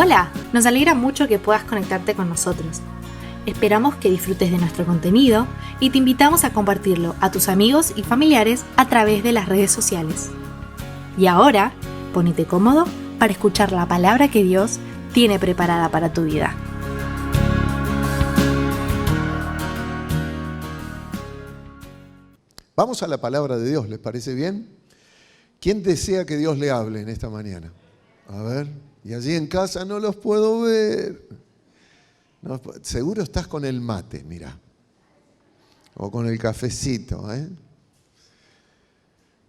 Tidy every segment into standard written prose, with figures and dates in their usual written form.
Hola, nos alegra mucho que puedas conectarte con nosotros. Esperamos que disfrutes de nuestro contenido y te invitamos a compartirlo a tus amigos y familiares a través de las redes sociales. Y ahora, ponete cómodo para escuchar la palabra que Dios tiene preparada para tu vida. Vamos a la palabra de Dios, ¿les parece bien? ¿Quién desea que Dios le hable en esta mañana? A ver, y allí en casa no los puedo ver. No, seguro estás con el mate, mira. O con el cafecito, ¿eh?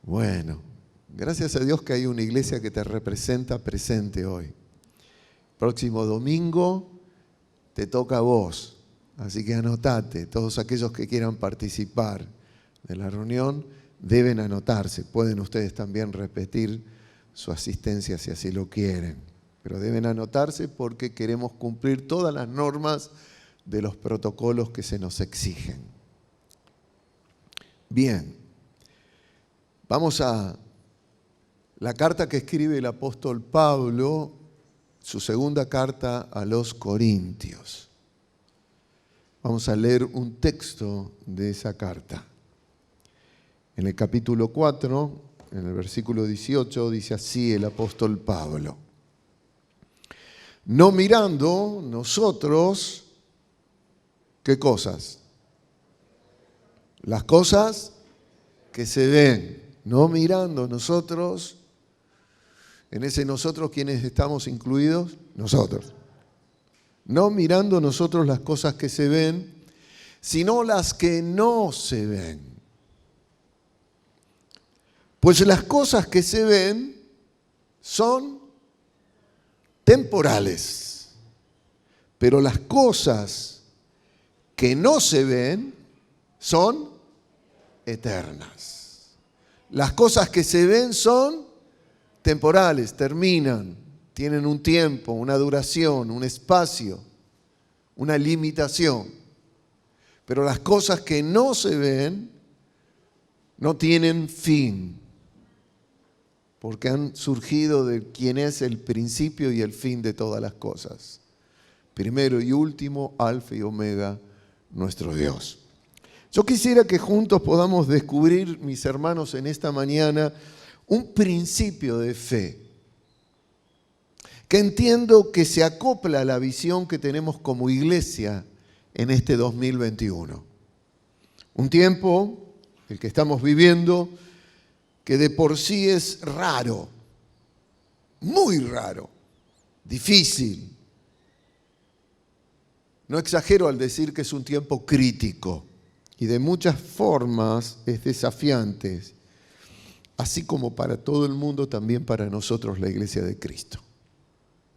Bueno, gracias a Dios que hay una iglesia que te representa presente hoy. Próximo domingo te toca a vos, así que anotate. Todos aquellos que quieran participar de la reunión deben anotarse. Pueden ustedes también repetir su asistencia si así lo quieren, pero deben anotarse porque queremos cumplir todas las normas de los protocolos que se nos exigen. Bien, vamos a la carta que escribe el apóstol Pablo, su segunda carta a los Corintios. Vamos a leer un texto de esa carta. En el capítulo 4, en el versículo 18, dice así el apóstol Pablo: no mirando nosotros, ¿qué cosas? Las cosas que se ven. No mirando nosotros, en ese nosotros, ¿quiénes estamos incluidos? Nosotros. No mirando nosotros las cosas que se ven, sino las que no se ven. Pues las cosas que se ven son temporales, pero las cosas que no se ven son eternas. Las cosas que se ven son temporales, terminan, tienen un tiempo, una duración, un espacio, una limitación. Pero las cosas que no se ven no tienen fin, porque han surgido de quien es el principio y el fin de todas las cosas. Primero y último, Alfa y Omega, nuestro Dios. Yo quisiera que juntos podamos descubrir, mis hermanos, en esta mañana, un principio de fe que entiendo que se acopla a la visión que tenemos como iglesia en este 2021. Un tiempo, el que estamos viviendo, que de por sí es raro, muy raro, difícil. No exagero al decir que es un tiempo crítico y de muchas formas es desafiante, así como para todo el mundo, también para nosotros, la Iglesia de Cristo.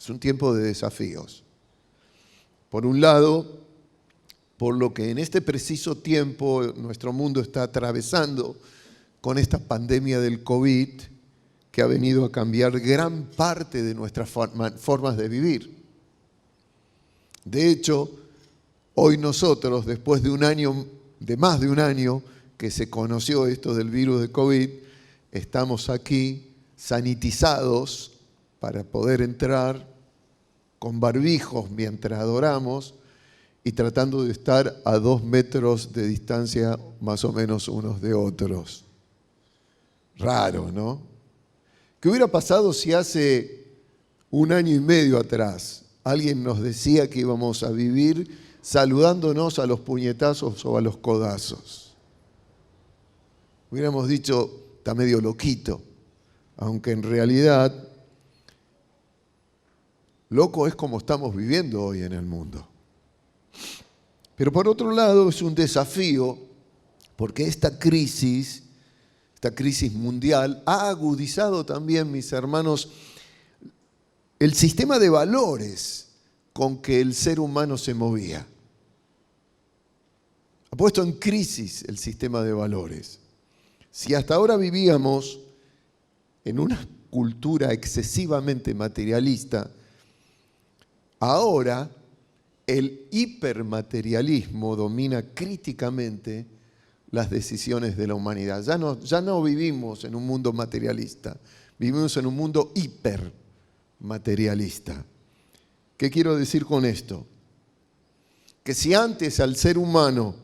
Es un tiempo de desafíos. Por un lado, por lo que en este preciso tiempo nuestro mundo está atravesando con esta pandemia del COVID, que ha venido a cambiar gran parte de nuestras formas de vivir. De hecho, hoy nosotros, después de más de un año que se conoció esto del virus de COVID, estamos aquí sanitizados para poder entrar con barbijos mientras adoramos y tratando de estar a 2 metros de distancia más o menos unos de otros. Raro, ¿no? ¿Qué hubiera pasado si hace 1 año y medio atrás alguien nos decía que íbamos a vivir saludándonos a los puñetazos o a los codazos? Hubiéramos dicho, está medio loquito, aunque en realidad loco es como estamos viviendo hoy en el mundo. Pero por otro lado es un desafío porque esta crisis mundial ha agudizado también, mis hermanos, el sistema de valores con que el ser humano se movía. Ha puesto en crisis el sistema de valores. Si hasta ahora vivíamos en una cultura excesivamente materialista, ahora el hipermaterialismo domina críticamente las decisiones de la humanidad. Ya no vivimos en un mundo materialista, vivimos en un mundo hipermaterialista. ¿Qué quiero decir con esto? Que si antes al ser humano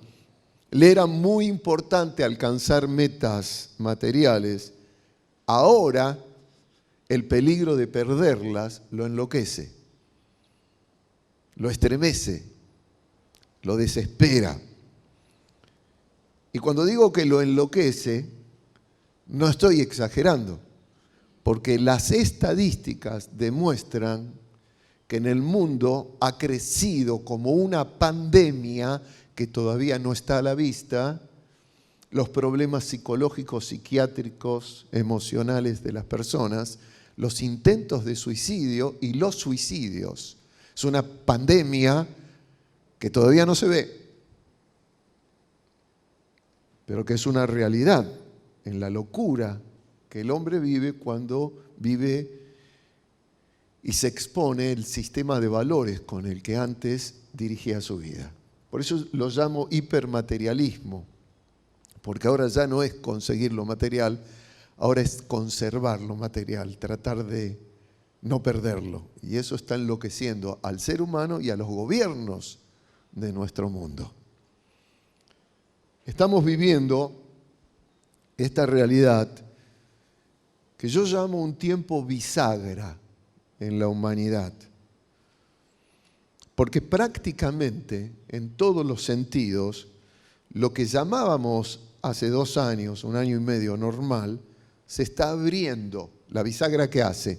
le era muy importante alcanzar metas materiales, ahora el peligro de perderlas lo enloquece, lo estremece, lo desespera. Y cuando digo que lo enloquece, no estoy exagerando, porque las estadísticas demuestran que en el mundo ha crecido como una pandemia que todavía no está a la vista, los problemas psicológicos, psiquiátricos, emocionales de las personas, los intentos de suicidio y los suicidios. Es una pandemia que todavía no se ve, pero que es una realidad en la locura que el hombre vive cuando vive y se expone el sistema de valores con el que antes dirigía su vida. Por eso lo llamo hipermaterialismo, porque ahora ya no es conseguir lo material, ahora es conservar lo material, tratar de no perderlo. Y eso está enloqueciendo al ser humano y a los gobiernos de nuestro mundo. Estamos viviendo esta realidad que yo llamo un tiempo bisagra en la humanidad. Porque prácticamente, en todos los sentidos, lo que llamábamos hace 2 años, 1 año y medio normal, se está abriendo. La bisagra que hace,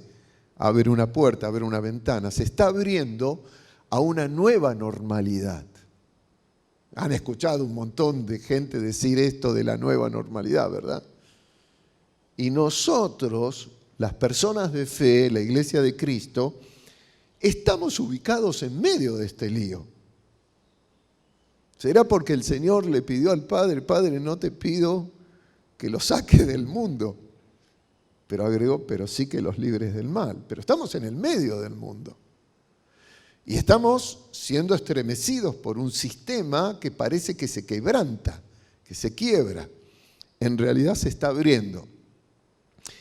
abre una puerta, abre una ventana, se está abriendo a una nueva normalidad. Han escuchado un montón de gente decir esto de la nueva normalidad, ¿verdad? Y nosotros, las personas de fe, la Iglesia de Cristo, estamos ubicados en medio de este lío. ¿Será porque el Señor le pidió al Padre, Padre, no te pido que los saques del mundo? Pero agregó, pero sí que los libres del mal. Pero estamos en el medio del mundo. Y estamos siendo estremecidos por un sistema que parece que se quebranta, que se quiebra. En realidad se está abriendo.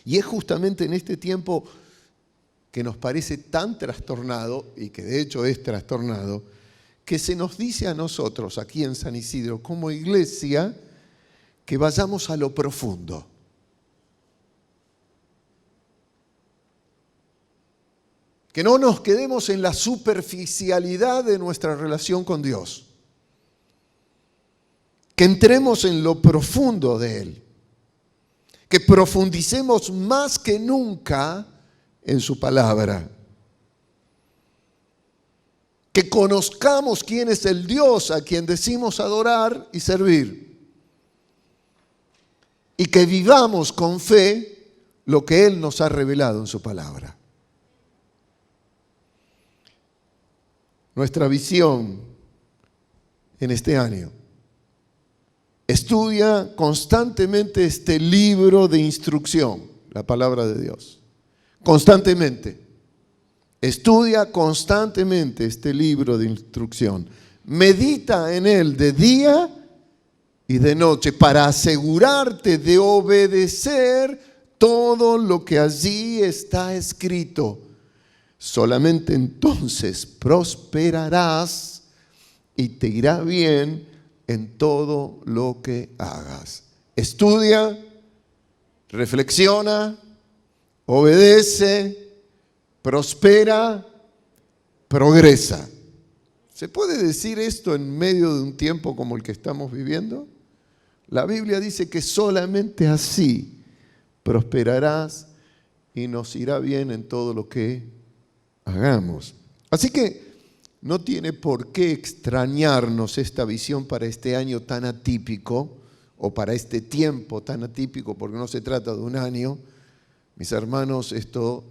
Y es justamente en este tiempo que nos parece tan trastornado, y que de hecho es trastornado, que se nos dice a nosotros aquí en San Isidro como iglesia que vayamos a lo profundo. Que no nos quedemos en la superficialidad de nuestra relación con Dios. Que entremos en lo profundo de Él. Que profundicemos más que nunca en su palabra. Que conozcamos quién es el Dios a quien decimos adorar y servir. Y que vivamos con fe lo que Él nos ha revelado en su palabra. Nuestra visión en este año: estudia constantemente este libro de instrucción, la palabra de Dios. Constantemente. Estudia constantemente este libro de instrucción. Medita en él de día y de noche para asegurarte de obedecer todo lo que allí está escrito. Solamente entonces prosperarás y te irá bien en todo lo que hagas. Estudia, reflexiona, obedece, prospera, progresa. ¿Se puede decir esto en medio de un tiempo como el que estamos viviendo? La Biblia dice que solamente así prosperarás y nos irá bien en todo lo que hagamos. Así que no tiene por qué extrañarnos esta visión para este año tan atípico o para este tiempo tan atípico, porque no se trata de un año. Mis hermanos, esto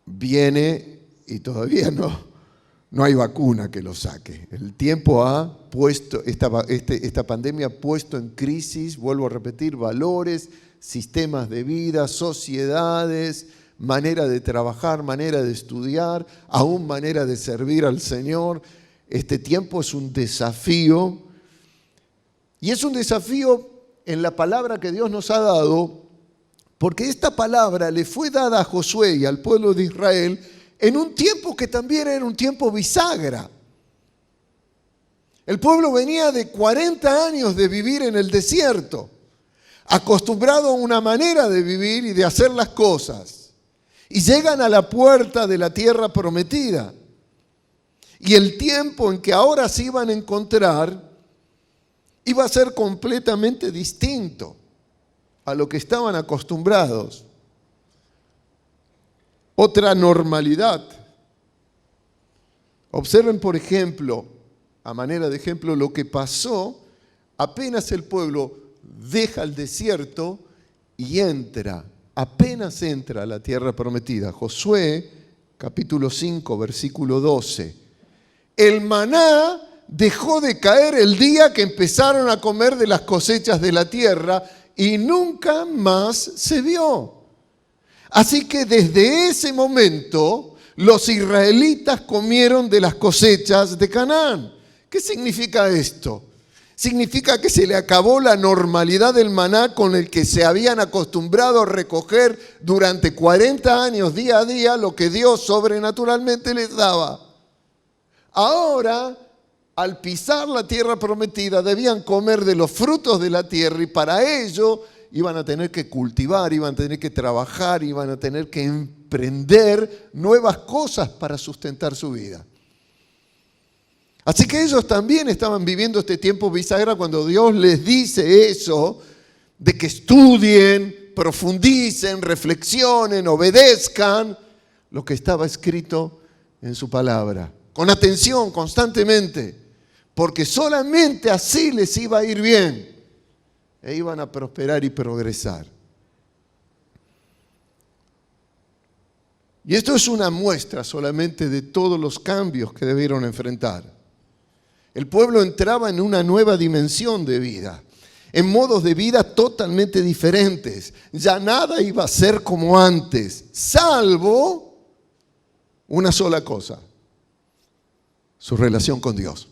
viene y todavía no hay vacuna que lo saque. El tiempo ha puesto, esta pandemia ha puesto en crisis, vuelvo a repetir, valores, sistemas de vida, sociedades, manera de trabajar, manera de estudiar, aún manera de servir al Señor. Este tiempo es un desafío, y es un desafío en la palabra que Dios nos ha dado, porque esta palabra le fue dada a Josué y al pueblo de Israel en un tiempo que también era un tiempo bisagra. El pueblo venía de 40 años de vivir en el desierto, acostumbrado a una manera de vivir y de hacer las cosas. Y llegan a la puerta de la tierra prometida. Y el tiempo en que ahora se iban a encontrar iba a ser completamente distinto a lo que estaban acostumbrados. Otra normalidad. Observen, por ejemplo, a manera de ejemplo, lo que pasó apenas el pueblo deja el desierto y apenas entra a la tierra prometida. Josué, capítulo 5, versículo 12. El maná dejó de caer el día que empezaron a comer de las cosechas de la tierra y nunca más se vio. Así que desde ese momento los israelitas comieron de las cosechas de Canaán. ¿Qué significa esto? Significa que se le acabó la normalidad del maná con el que se habían acostumbrado a recoger durante 40 años día a día lo que Dios sobrenaturalmente les daba. Ahora, al pisar la tierra prometida, debían comer de los frutos de la tierra y para ello iban a tener que cultivar, iban a tener que trabajar, iban a tener que emprender nuevas cosas para sustentar su vida. Así que ellos también estaban viviendo este tiempo bisagra cuando Dios les dice eso, de que estudien, profundicen, reflexionen, obedezcan lo que estaba escrito en su palabra. Con atención, constantemente, porque solamente así les iba a ir bien e iban a prosperar y progresar. Y esto es una muestra solamente de todos los cambios que debieron enfrentar. El pueblo entraba en una nueva dimensión de vida, en modos de vida totalmente diferentes. Ya nada iba a ser como antes, salvo una sola cosa: su relación con Dios.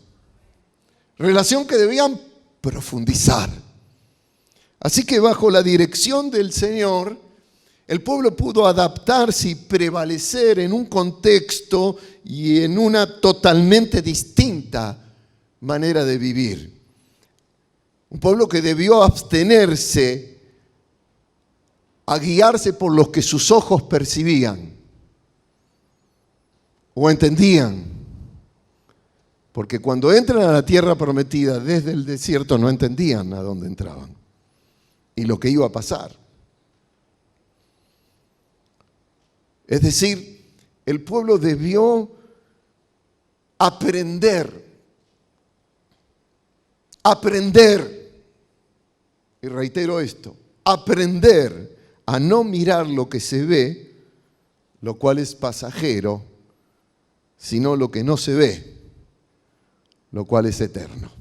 Relación que debían profundizar. Así que bajo la dirección del Señor, el pueblo pudo adaptarse y prevalecer en un contexto y en una totalmente distinta manera de vivir. Un pueblo que debió abstenerse a guiarse por lo que sus ojos percibían o entendían. Porque cuando entran a la tierra prometida desde el desierto no entendían a dónde entraban y lo que iba a pasar. Es decir, el pueblo debió aprender, y reitero esto, aprender a no mirar lo que se ve, lo cual es pasajero, sino lo que no se ve, lo cual es eterno.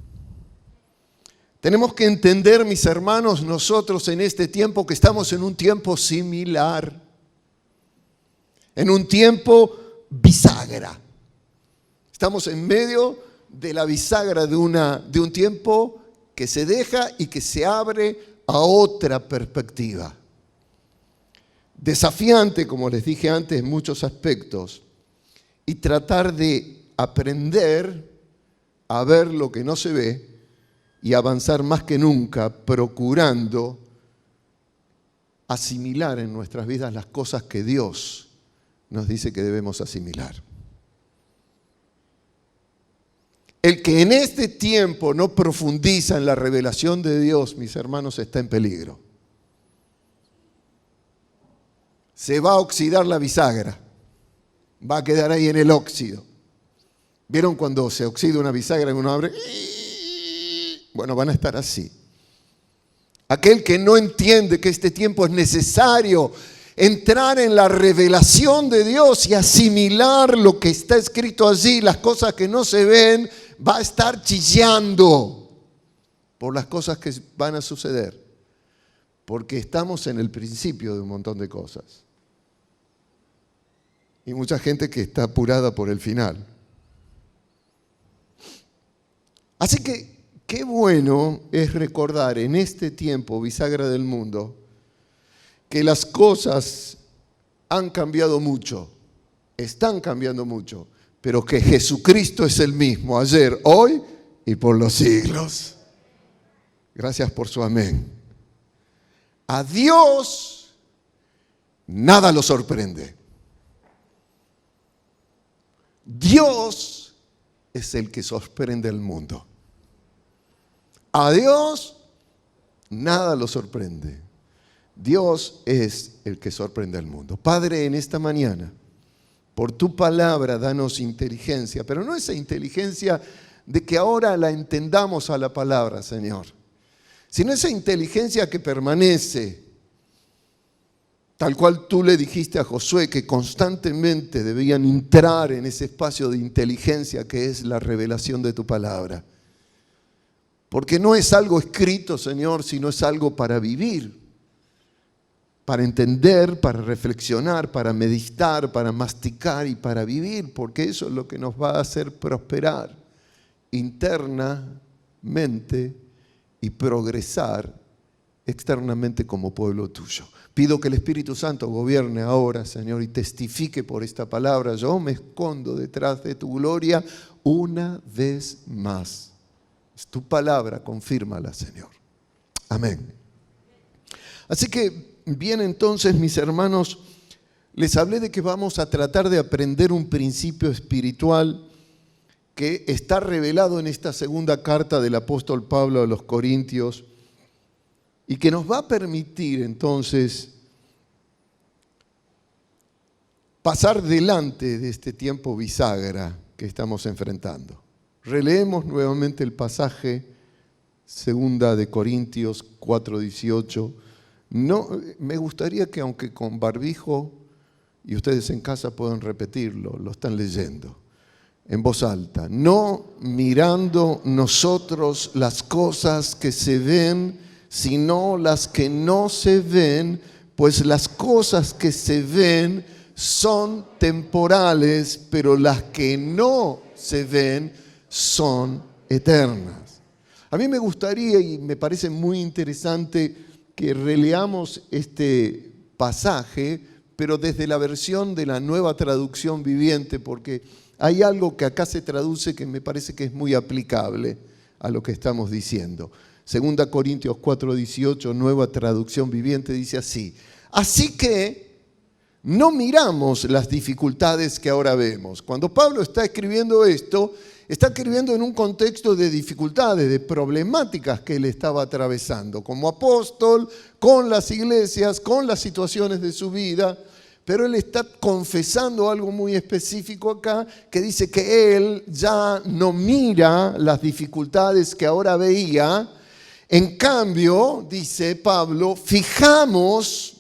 Tenemos que entender, mis hermanos, nosotros en este tiempo que estamos en un tiempo similar, en un tiempo bisagra. Estamos en medio de la bisagra de un tiempo que se deja y que se abre a otra perspectiva. Desafiante, como les dije antes, en muchos aspectos, y tratar de aprender a ver lo que no se ve y avanzar más que nunca procurando asimilar en nuestras vidas las cosas que Dios nos dice que debemos asimilar. El que en este tiempo no profundiza en la revelación de Dios, mis hermanos, está en peligro. Se va a oxidar la bisagra, va a quedar ahí en el óxido. ¿Vieron cuando se oxida una bisagra y uno abre? Bueno, van a estar así. Aquel que no entiende que este tiempo es necesario entrar en la revelación de Dios y asimilar lo que está escrito allí, las cosas que no se ven, va a estar chillando por las cosas que van a suceder, porque estamos en el principio de un montón de cosas. Y mucha gente que está apurada por el final. Así que qué bueno es recordar en este tiempo bisagra del mundo que las cosas han cambiado mucho están cambiando mucho, pero que Jesucristo es el mismo ayer, hoy y por los siglos. Gracias por su amén. A Dios nada lo sorprende. Dios es el que sorprende al mundo. A Dios nada lo sorprende. Dios es el que sorprende al mundo. Padre, en esta mañana, por tu palabra, danos inteligencia, pero no esa inteligencia de que ahora la entendamos a la palabra, Señor, sino esa inteligencia que permanece, tal cual tú le dijiste a Josué que constantemente debían entrar en ese espacio de inteligencia que es la revelación de tu palabra. Porque no es algo escrito, Señor, sino es algo para vivir, para entender, para reflexionar, para meditar, para masticar y para vivir, porque eso es lo que nos va a hacer prosperar internamente y progresar externamente como pueblo tuyo. Pido que el Espíritu Santo gobierne ahora, Señor, y testifique por esta palabra. Yo me escondo detrás de tu gloria una vez más. Es tu palabra, confírmala, Señor. Amén. Así que, bien, entonces, mis hermanos, les hablé de que vamos a tratar de aprender un principio espiritual que está revelado en esta segunda carta del apóstol Pablo a los Corintios y que nos va a permitir entonces pasar delante de este tiempo bisagra que estamos enfrentando. Releemos nuevamente el pasaje, segunda de Corintios 4:18. No, me gustaría que aunque con barbijo, y ustedes en casa puedan repetirlo, lo están leyendo en voz alta. No mirando nosotros las cosas que se ven, sino las que no se ven, pues las cosas que se ven son temporales, pero las que no se ven son eternas. A mí me gustaría y me parece muy interesante que releamos este pasaje, pero desde la versión de la Nueva Traducción Viviente, porque hay algo que acá se traduce que me parece que es muy aplicable a lo que estamos diciendo. Segunda Corintios 4:18, Nueva Traducción Viviente, dice así: así que no miramos las dificultades que ahora vemos. Cuando Pablo está escribiendo esto, está escribiendo en un contexto de dificultades, de problemáticas que él estaba atravesando como apóstol, con las iglesias, con las situaciones de su vida. Pero él está confesando algo muy específico acá, que dice que él ya no mira las dificultades que ahora veía. En cambio, dice Pablo, fijamos,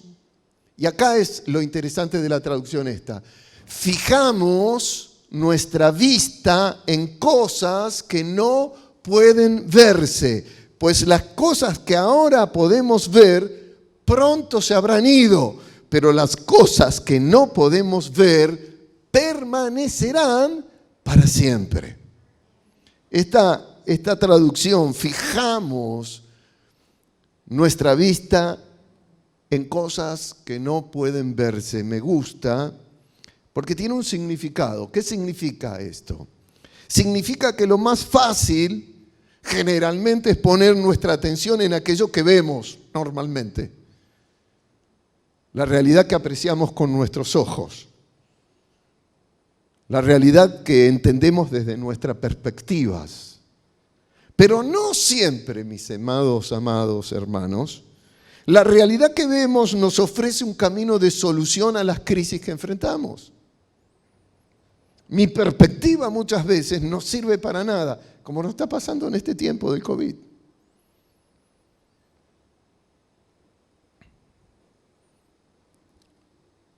y acá es lo interesante de la traducción esta, fijamos nuestra vista en cosas que no pueden verse, pues las cosas que ahora podemos ver pronto se habrán ido, pero las cosas que no podemos ver permanecerán para siempre. Esta traducción, fijamos nuestra vista en cosas que no pueden verse, me gusta porque tiene un significado. ¿Qué significa esto? Significa que lo más fácil generalmente es poner nuestra atención en aquello que vemos normalmente. La realidad que apreciamos con nuestros ojos. La realidad que entendemos desde nuestras perspectivas. Pero no siempre, mis amados hermanos, la realidad que vemos nos ofrece un camino de solución a las crisis que enfrentamos. Mi perspectiva muchas veces no sirve para nada, como nos está pasando en este tiempo del COVID.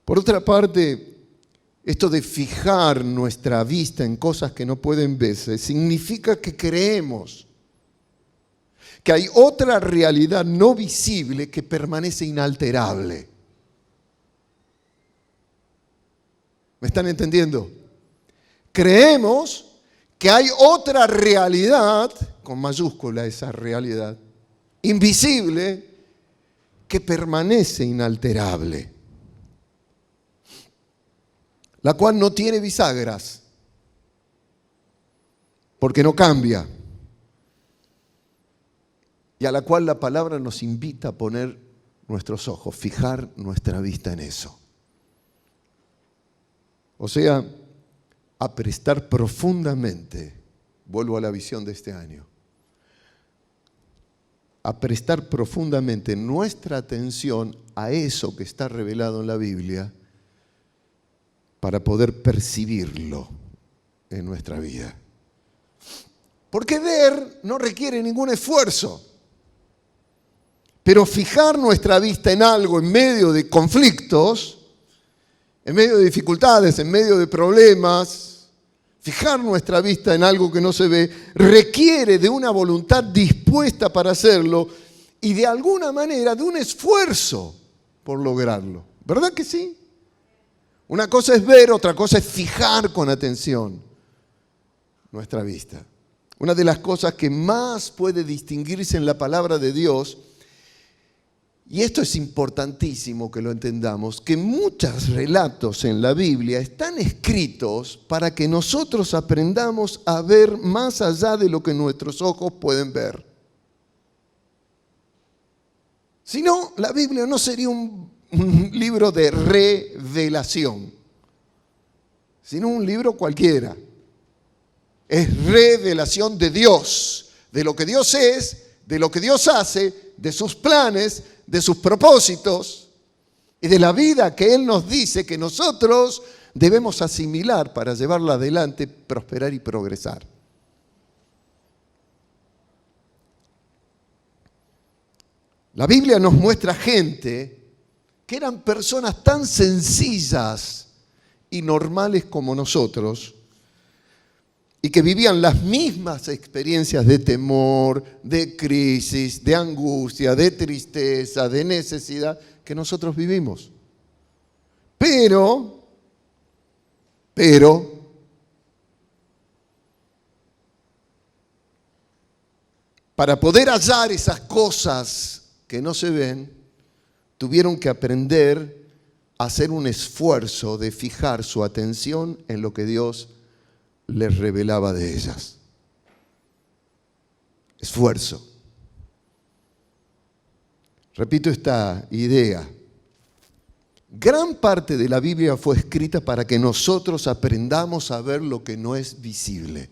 Por otra parte, esto de fijar nuestra vista en cosas que no pueden verse significa que creemos que hay otra realidad no visible que permanece inalterable. ¿Me están entendiendo? Creemos que hay otra realidad, con mayúscula esa realidad, invisible, que permanece inalterable. la cual no tiene bisagras, porque no cambia, y a la cual la palabra nos invita a poner nuestros ojos, fijar nuestra vista en eso. O sea, a prestar profundamente, vuelvo a la visión de este año, a prestar profundamente nuestra atención a eso que está revelado en la Biblia para poder percibirlo en nuestra vida. Porque ver no requiere ningún esfuerzo, pero fijar nuestra vista en algo en medio de conflictos, en medio de dificultades, en medio de problemas, fijar nuestra vista en algo que no se ve, requiere de una voluntad dispuesta para hacerlo y de alguna manera de un esfuerzo por lograrlo. ¿Verdad que sí? Una cosa es ver, otra cosa es fijar con atención nuestra vista. Una de las cosas que más puede distinguirse en la palabra de Dios, y esto es importantísimo que lo entendamos, que muchos relatos en la Biblia están escritos para que nosotros aprendamos a ver más allá de lo que nuestros ojos pueden ver. Si no, la Biblia no sería un libro de revelación, sino un libro cualquiera. Es revelación de Dios, de lo que Dios es, de lo que Dios hace, de sus planes, de sus propósitos y de la vida que Él nos dice que nosotros debemos asimilar para llevarla adelante, prosperar y progresar. La Biblia nos muestra gente que eran personas tan sencillas y normales como nosotros, y que vivían las mismas experiencias de temor, de crisis, de angustia, de tristeza, de necesidad que nosotros vivimos. Pero, para poder hallar esas cosas que no se ven, tuvieron que aprender a hacer un esfuerzo de fijar su atención en lo que Dios les revelaba de ellas. Esfuerzo. Repito esta idea. Gran parte de la Biblia fue escrita para que nosotros aprendamos a ver lo que no es visible.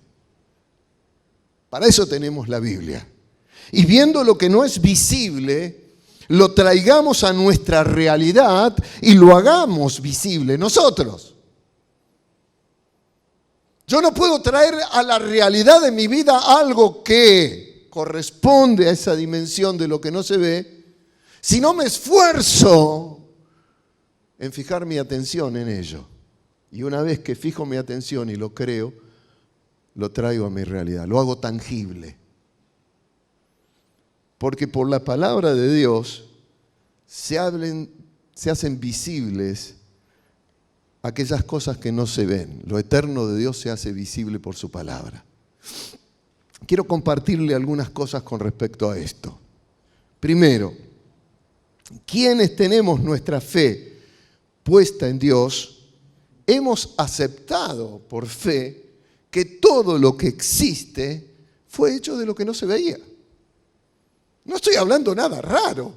Para eso tenemos la Biblia. Y viendo lo que no es visible, lo traigamos a nuestra realidad y lo hagamos visible nosotros. Yo no puedo traer a la realidad de mi vida algo que corresponde a esa dimensión de lo que no se ve, si no me esfuerzo en fijar mi atención en ello. Y una vez que fijo mi atención y lo creo, lo traigo a mi realidad, lo hago tangible. Porque por la palabra de Dios se hacen visibles aquellas cosas que no se ven. Lo eterno de Dios se hace visible por su palabra. Quiero compartirle algunas cosas con respecto a esto. Primero, quienes tenemos nuestra fe puesta en Dios, hemos aceptado por fe que todo lo que existe fue hecho de lo que no se veía. No estoy hablando nada raro.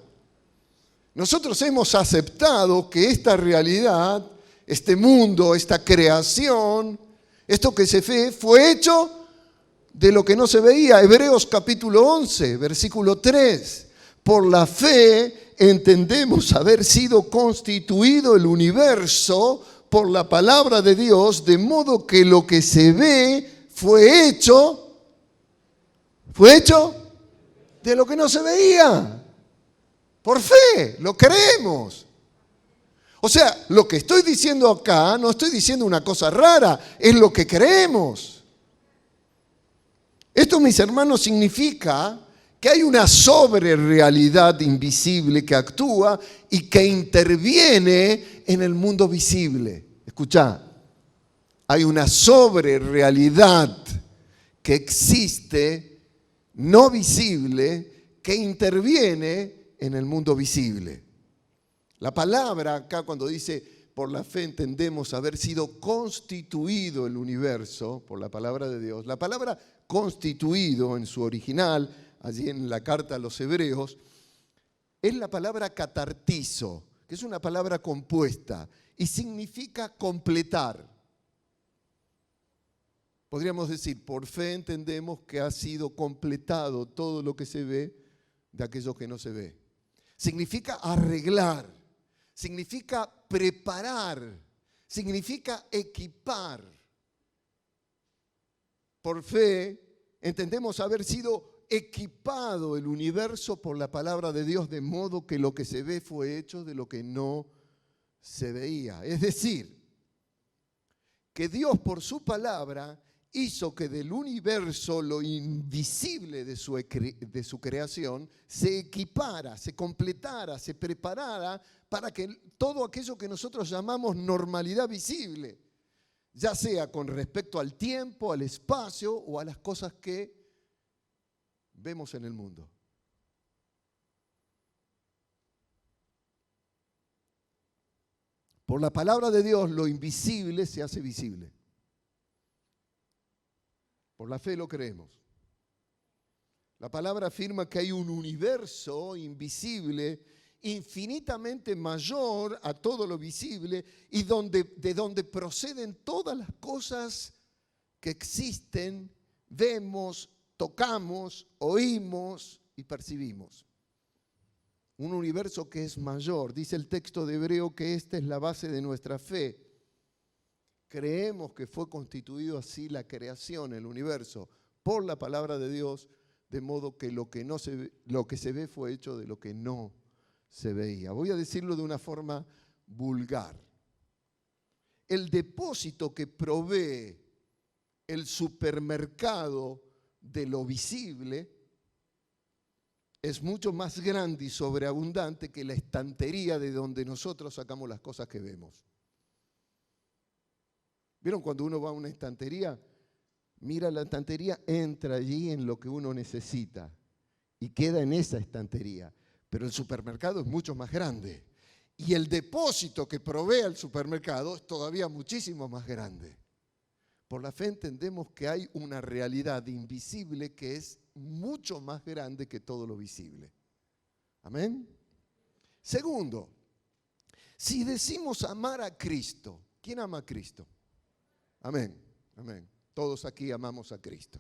Nosotros hemos aceptado que esta realidad, este mundo, esta creación, esto que se ve, fue hecho de lo que no se veía. Hebreos capítulo 11, versículo 3. Por la fe entendemos haber sido constituido el universo por la palabra de Dios, de modo que lo que se ve fue hecho de lo que no se veía. Por fe, lo creemos. O sea, lo que estoy diciendo acá, no estoy diciendo una cosa rara, es lo que creemos. Esto, mis hermanos, significa que hay una sobrerealidad invisible que actúa y que interviene en el mundo visible. Escuchá, hay una sobrerealidad que existe, no visible, que interviene en el mundo visible. La palabra acá cuando dice por la fe entendemos haber sido constituido el universo por la palabra de Dios. La palabra constituido en su original, allí en la carta a los Hebreos, es la palabra catartizo, que es una palabra compuesta y significa completar. Podríamos decir, por fe entendemos que ha sido completado todo lo que se ve de aquello que no se ve. Significa arreglar, significa preparar, significa equipar. Por fe entendemos haber sido equipado el universo por la palabra de Dios, de modo que lo que se ve fue hecho de lo que no se veía. Es decir, que Dios por su palabra hizo que del universo lo invisible de su creación se equipara, se completara, se preparara para que todo aquello que nosotros llamamos normalidad visible, ya sea con respecto al tiempo, al espacio o a las cosas que vemos en el mundo. Por la palabra de Dios lo invisible se hace visible. Por la fe lo creemos. La palabra afirma que hay un universo invisible infinitamente mayor a todo lo visible y de donde proceden todas las cosas que existen, vemos, tocamos, oímos y percibimos. Un universo que es mayor. Dice el texto de Hebreo que esta es la base de nuestra fe. Creemos que fue constituido así la creación, el universo, por la palabra de Dios, de modo que lo que se ve fue hecho de lo que no se veía. Voy a decirlo de una forma vulgar. El depósito que provee el supermercado de lo visible es mucho más grande y sobreabundante que la estantería de donde nosotros sacamos las cosas que vemos. ¿Vieron cuando uno va a una estantería? Mira la estantería, entra allí en lo que uno necesita y queda en esa estantería. Pero el supermercado es mucho más grande. Y el depósito que provee el supermercado es todavía muchísimo más grande. Por la fe entendemos que hay una realidad invisible que es mucho más grande que todo lo visible. Amén. Segundo, si decimos amar a Cristo, ¿quién ama a Cristo? Amén, amén. Todos aquí amamos a Cristo.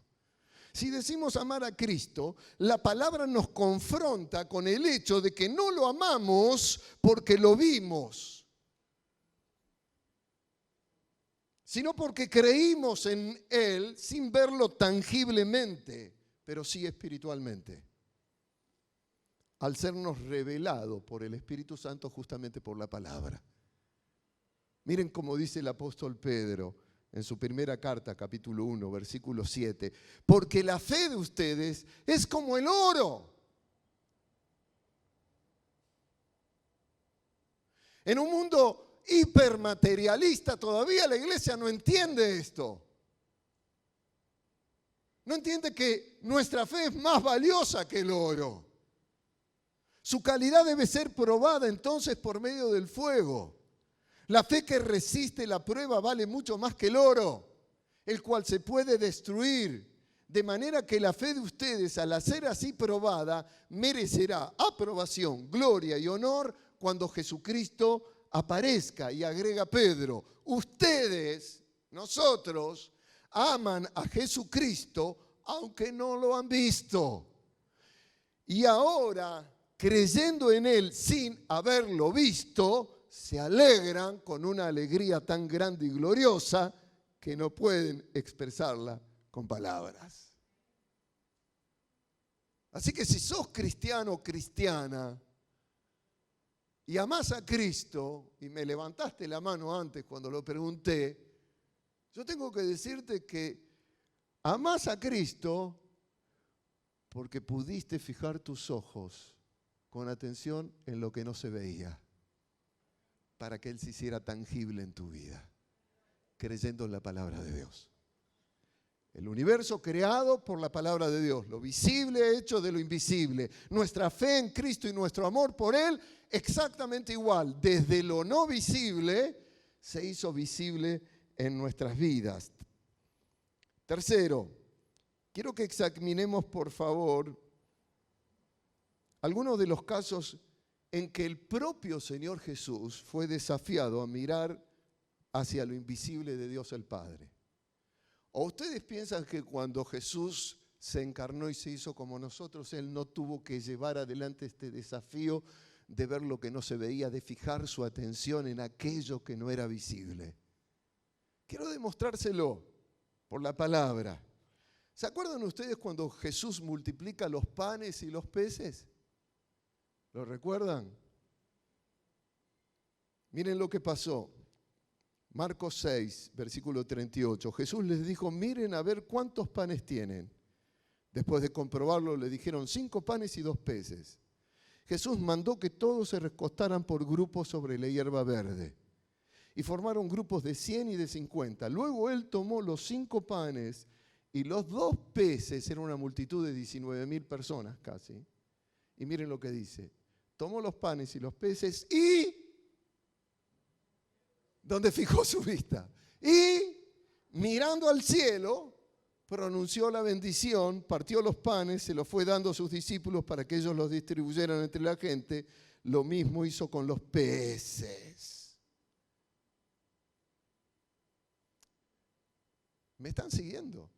Si decimos amar a Cristo, la palabra nos confronta con el hecho de que no lo amamos porque lo vimos, sino porque creímos en Él sin verlo tangiblemente, pero sí espiritualmente, al sernos revelado por el Espíritu Santo justamente por la palabra. Miren cómo dice el apóstol Pedro en su primera carta, capítulo 1, versículo 7. Porque la fe de ustedes es como el oro. En un mundo hipermaterialista todavía la iglesia no entiende esto. No entiende que nuestra fe es más valiosa que el oro. Su calidad debe ser probada entonces por medio del fuego. La fe que resiste la prueba vale mucho más que el oro, el cual se puede destruir. De manera que la fe de ustedes, al ser así probada, merecerá aprobación, gloria y honor cuando Jesucristo aparezca. Y agrega Pedro, ustedes, nosotros, aman a Jesucristo aunque no lo han visto. Y ahora, creyendo en Él sin haberlo visto, se alegran con una alegría tan grande y gloriosa que no pueden expresarla con palabras. Así que si sos cristiano o cristiana y amás a Cristo, y me levantaste la mano antes cuando lo pregunté, yo tengo que decirte que amás a Cristo porque pudiste fijar tus ojos con atención en lo que no se veía, para que Él se hiciera tangible en tu vida, creyendo en la palabra de Dios. El universo creado por la palabra de Dios, lo visible hecho de lo invisible, nuestra fe en Cristo y nuestro amor por Él exactamente igual, desde lo no visible se hizo visible en nuestras vidas. Tercero, quiero que examinemos, por favor, algunos de los casos en que el propio Señor Jesús fue desafiado a mirar hacia lo invisible de Dios el Padre. ¿O ustedes piensan que cuando Jesús se encarnó y se hizo como nosotros, Él no tuvo que llevar adelante este desafío de ver lo que no se veía, de fijar su atención en aquello que no era visible? Quiero demostrárselo por la palabra. ¿Se acuerdan ustedes cuando Jesús multiplica los panes y los peces? ¿Lo recuerdan? Miren lo que pasó. Marcos 6, versículo 38. Jesús les dijo, miren a ver cuántos panes tienen. Después de comprobarlo, le dijeron 5 panes y 2 peces. Jesús mandó que todos se recostaran por grupos sobre la hierba verde. Y formaron grupos de 100 y de 50. Luego Él tomó los 5 panes y los 2 peces, era una multitud de 19,000 personas casi. Y miren lo que dice. Tomó los panes y los peces y ¿dónde fijó su vista? Y mirando al cielo, pronunció la bendición, partió los panes, se los fue dando a sus discípulos para que ellos los distribuyeran entre la gente. Lo mismo hizo con los peces. ¿Me están siguiendo?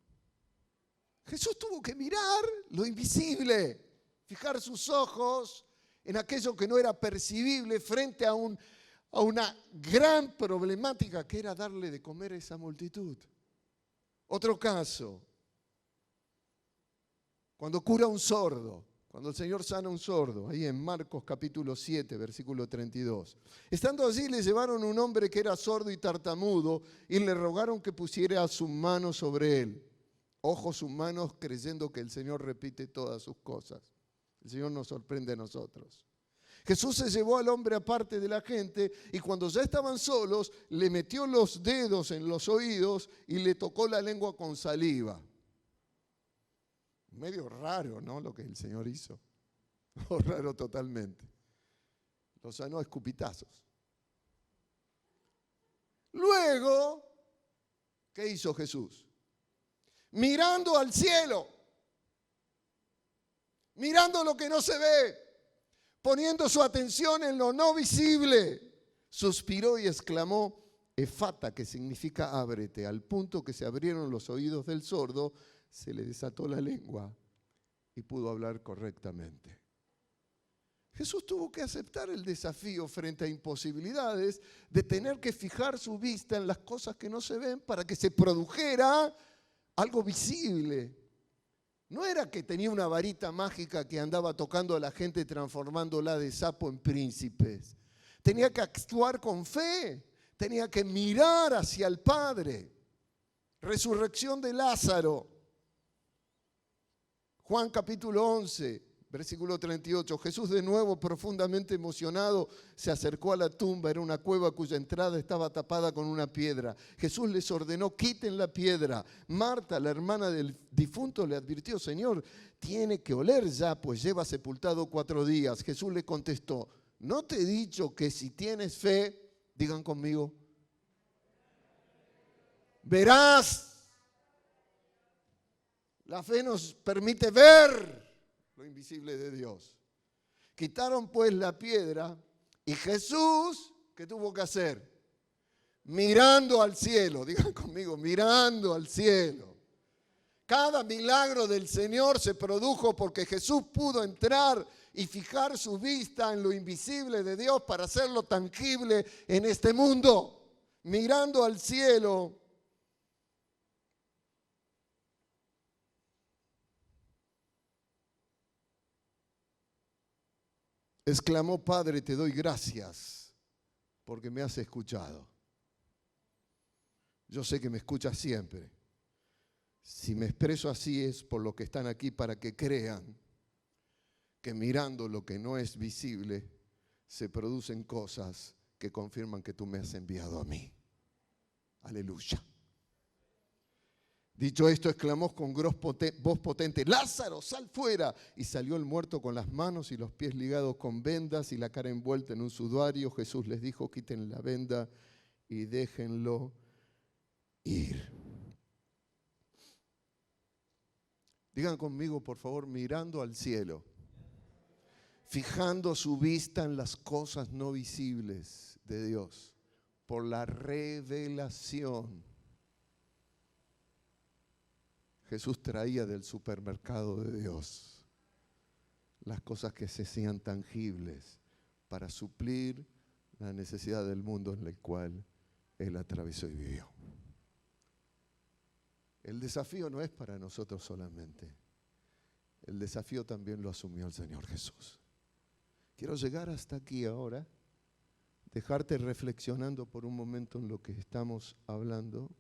Jesús tuvo que mirar lo invisible, fijar sus ojos en aquello que no era percibible frente a una gran problemática que era darle de comer a esa multitud. Otro caso, cuando cura un sordo, cuando el Señor sana un sordo, ahí en Marcos capítulo 7, versículo 32. Estando allí le llevaron un hombre que era sordo y tartamudo y le rogaron que pusiera su mano sobre él. Ojos humanos creyendo que el Señor repite todas sus cosas. El Señor nos sorprende a nosotros. Jesús se llevó al hombre aparte de la gente y cuando ya estaban solos, le metió los dedos en los oídos y le tocó la lengua con saliva. Medio raro, ¿no? Lo que el Señor hizo. Raro totalmente. Lo sanó a escupitazos. Luego, ¿qué hizo Jesús? Mirando al cielo, mirando lo que no se ve, poniendo su atención en lo no visible, suspiró y exclamó, Efata, que significa ábrete, al punto que se abrieron los oídos del sordo, se le desató la lengua y pudo hablar correctamente. Jesús tuvo que aceptar el desafío frente a imposibilidades de tener que fijar su vista en las cosas que no se ven para que se produjera algo visible. No era que tenía una varita mágica que andaba tocando a la gente transformándola de sapo en príncipes. Tenía que actuar con fe, tenía que mirar hacia el Padre. Resurrección de Lázaro. Juan capítulo 11, versículo 38. Jesús de nuevo profundamente emocionado se acercó a la tumba. Era una cueva cuya entrada estaba tapada con una piedra. Jesús les ordenó, quiten la piedra. Marta, la hermana del difunto, le advirtió, Señor, tiene que oler ya, pues lleva sepultado 4 días. Jesús le contestó, ¿no te he dicho que si tienes fe, digan conmigo, verás? La fe nos permite ver lo invisible de Dios. Quitaron pues la piedra y Jesús, ¿qué tuvo que hacer? Mirando al cielo, digan conmigo, mirando al cielo. Cada milagro del Señor se produjo porque Jesús pudo entrar y fijar su vista en lo invisible de Dios para hacerlo tangible en este mundo. Mirando al cielo. Exclamó, Padre, te doy gracias porque me has escuchado. Yo sé que me escuchas siempre. Si me expreso así es por lo que están aquí para que crean que mirando lo que no es visible se producen cosas que confirman que tú me has enviado a mí. Aleluya. Dicho esto, exclamó con voz potente, Lázaro, sal fuera. Y salió el muerto con las manos y los pies ligados con vendas y la cara envuelta en un sudario. Jesús les dijo, quiten la venda y déjenlo ir. Digan conmigo, por favor, mirando al cielo, fijando su vista en las cosas no visibles de Dios, por la revelación. Jesús traía del supermercado de Dios las cosas que se hacían tangibles para suplir la necesidad del mundo en el cual Él atravesó y vivió. El desafío no es para nosotros solamente. El desafío también lo asumió el Señor Jesús. Quiero llegar hasta aquí ahora, dejarte reflexionando por un momento en lo que estamos hablando.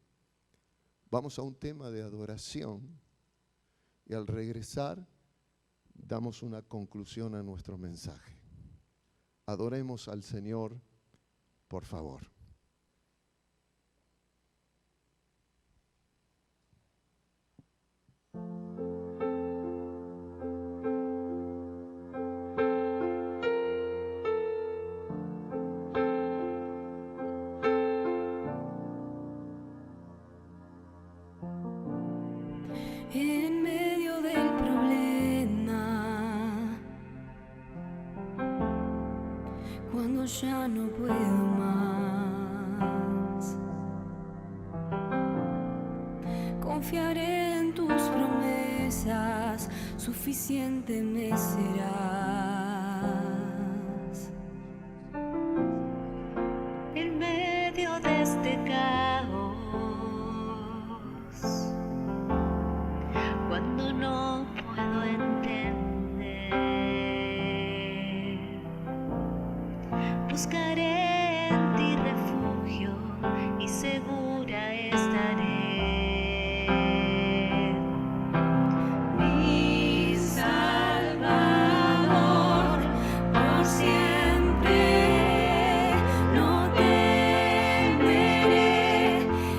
Vamos a un tema de adoración y al regresar damos una conclusión a nuestro mensaje. Adoremos al Señor, por favor. En medio del problema, cuando ya no puedo más, confiaré en tus promesas, suficiente me serás. En medio de este caos, cuando no puedo entender, buscaré en ti refugio y segura estaré. Mi Salvador, por siempre no temeré,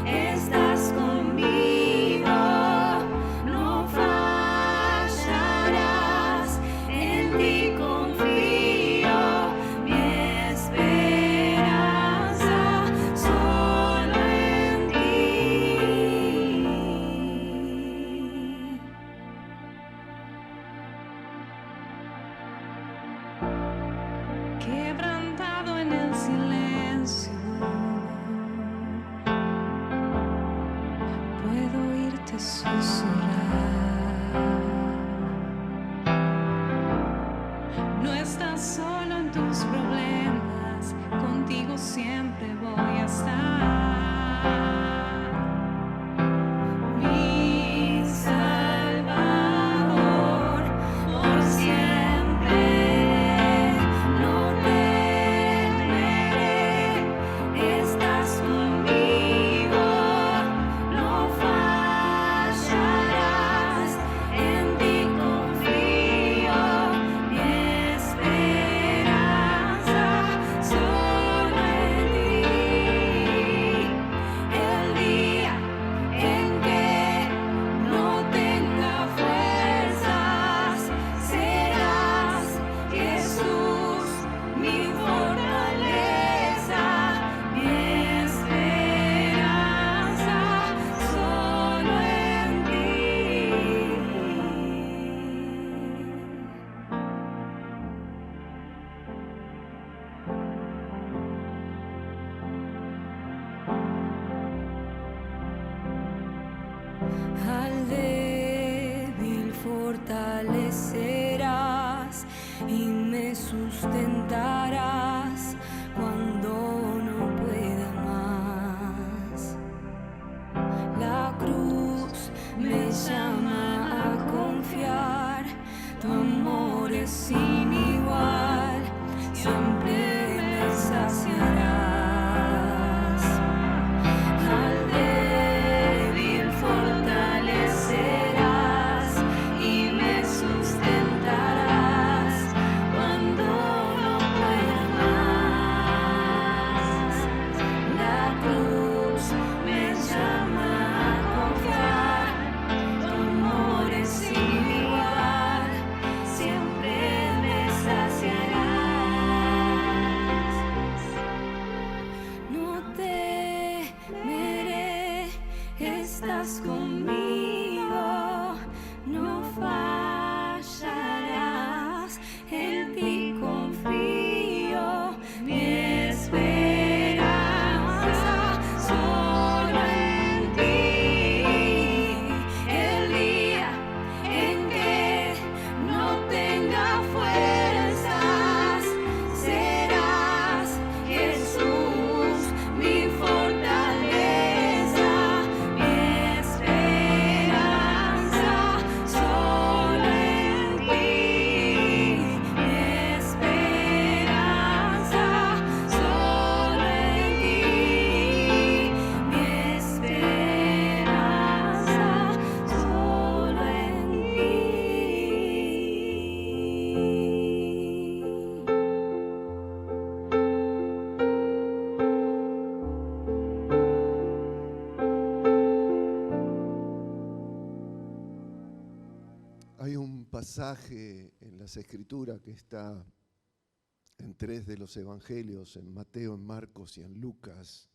estás conmigo, no fallarás, en ti confío, mi esperanza solo en ti. Quebrantado en el silencio, puedo oírte susurrar. No estás solo en tus problemas, contigo siempre voy a estar. Mi Salvador, por siempre no temeré, estás conmigo, no fallarás, en ti confío, mi esperanza solo en ti. El día en que no tenga fuerzas, serás Jesús, mi fortaleza, mi esperanza solo en ti. Al débil fortalecerás y me sustentarás cuando no pueda más. La cruz me llama a confiar, tu amor es sin igual, siempre me saciarás. Al débil fortalecerás estás conmigo, no fallarás, en ti confío, mi esperanza solo en ti. El día en que no tenga fuerzas, serás Jesús mi fortaleza, mi esperanza solo en ti, mi esperanza solo en ti, mi esperanza solo en ti. Hay un pasaje en las Escrituras que está en 3 de los evangelios, en Mateo, en Marcos y en Lucas,